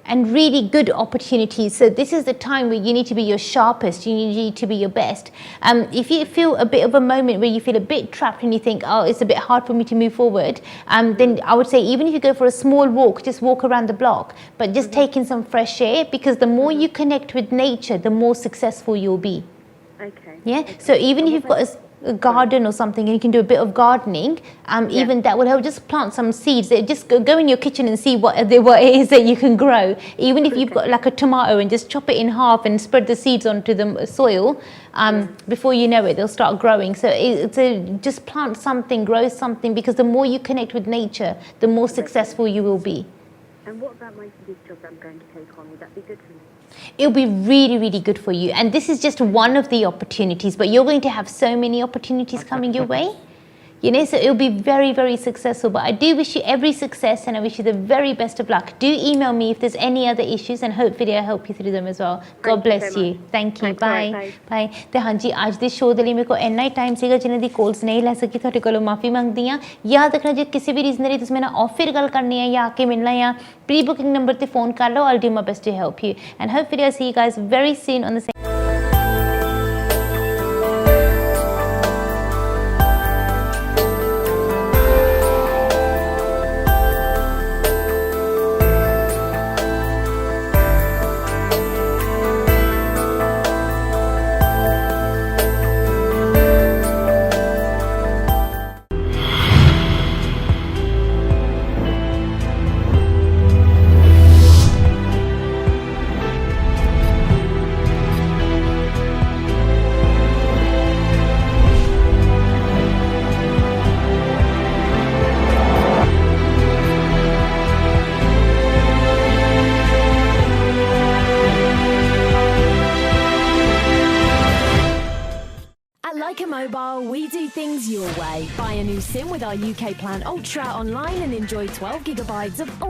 And really good opportunities. So this is the time where you need to be your sharpest, you need to be your best. If you feel a bit of a moment where you feel a bit trapped and you think, oh, it's a bit hard for me to move forward, then I would say even if you go for a small walk, just walk around the block, but just take in some fresh air, because the more you connect with nature, the more successful you'll be. Okay. Yeah. Okay. So even if you've got a garden or something and you can do a bit of gardening, even that will help. Just plant some seeds. Just go in your kitchen and see what it is that you can grow. Even if you've got like a tomato, and just chop it in half and spread the seeds onto the soil, before you know it, they'll start growing. So just plant something, grow something, because the more you connect with nature, the more successful you will be. And what about my this job that I'm going to take on? Would that be good for me? It'll be really, really good for you. And this is just one of the opportunities, but you're going to have so many opportunities coming your way. You know, so it'll be very, very successful. But I do wish you every success, and I wish you the very best of luck. Do email me if there's any other issues, and hopefully I'll help you through them as well. God bless you. Thank you. Bye. Bye. ਤੇ ਹਾਂਜੀ ਅੱਜ ਦੇ show ਦੇ ਲਈ ਮੇਰੇ ਕੋਲ ਇੰਨਾ ਹੀ time ਸੀਗਾ, ਜਿਨ੍ਹਾਂ ਦੀ ਕੋਲਸ ਨਹੀਂ ਲੈ ਸਕੀ ਤੁਹਾਡੇ ਕੋਲੋਂ ਮਾਫੀ ਮੰਗਦੀ ਹਾਂ। ਯਾਦ ਰੱਖਣਾ, ਜੇ ਕਿਸੇ ਵੀ ਰੀਜ਼ਨ ਲਈ ਤੁਸੀਂ ਮੇਰੇ ਨਾਲ ਆਫ ਫਿਰ ਗੱਲ ਕਰਨੀ ਹੈ ਜਾਂ ਆ ਕੇ ਮਿਲਣਾ ਹੈ, ਪ੍ਰੀ ਬੁਕਿੰਗ ਨੰਬਰ ਤੇ ਫੋਨ ਕਰ ਲਓ। I'll do my best to help you, and hopefully I'll see you guys very soon on the same. Mobile, we do things your way. Buy a new SIM with our UK Plan Ultra online and enjoy 12 gigabytes of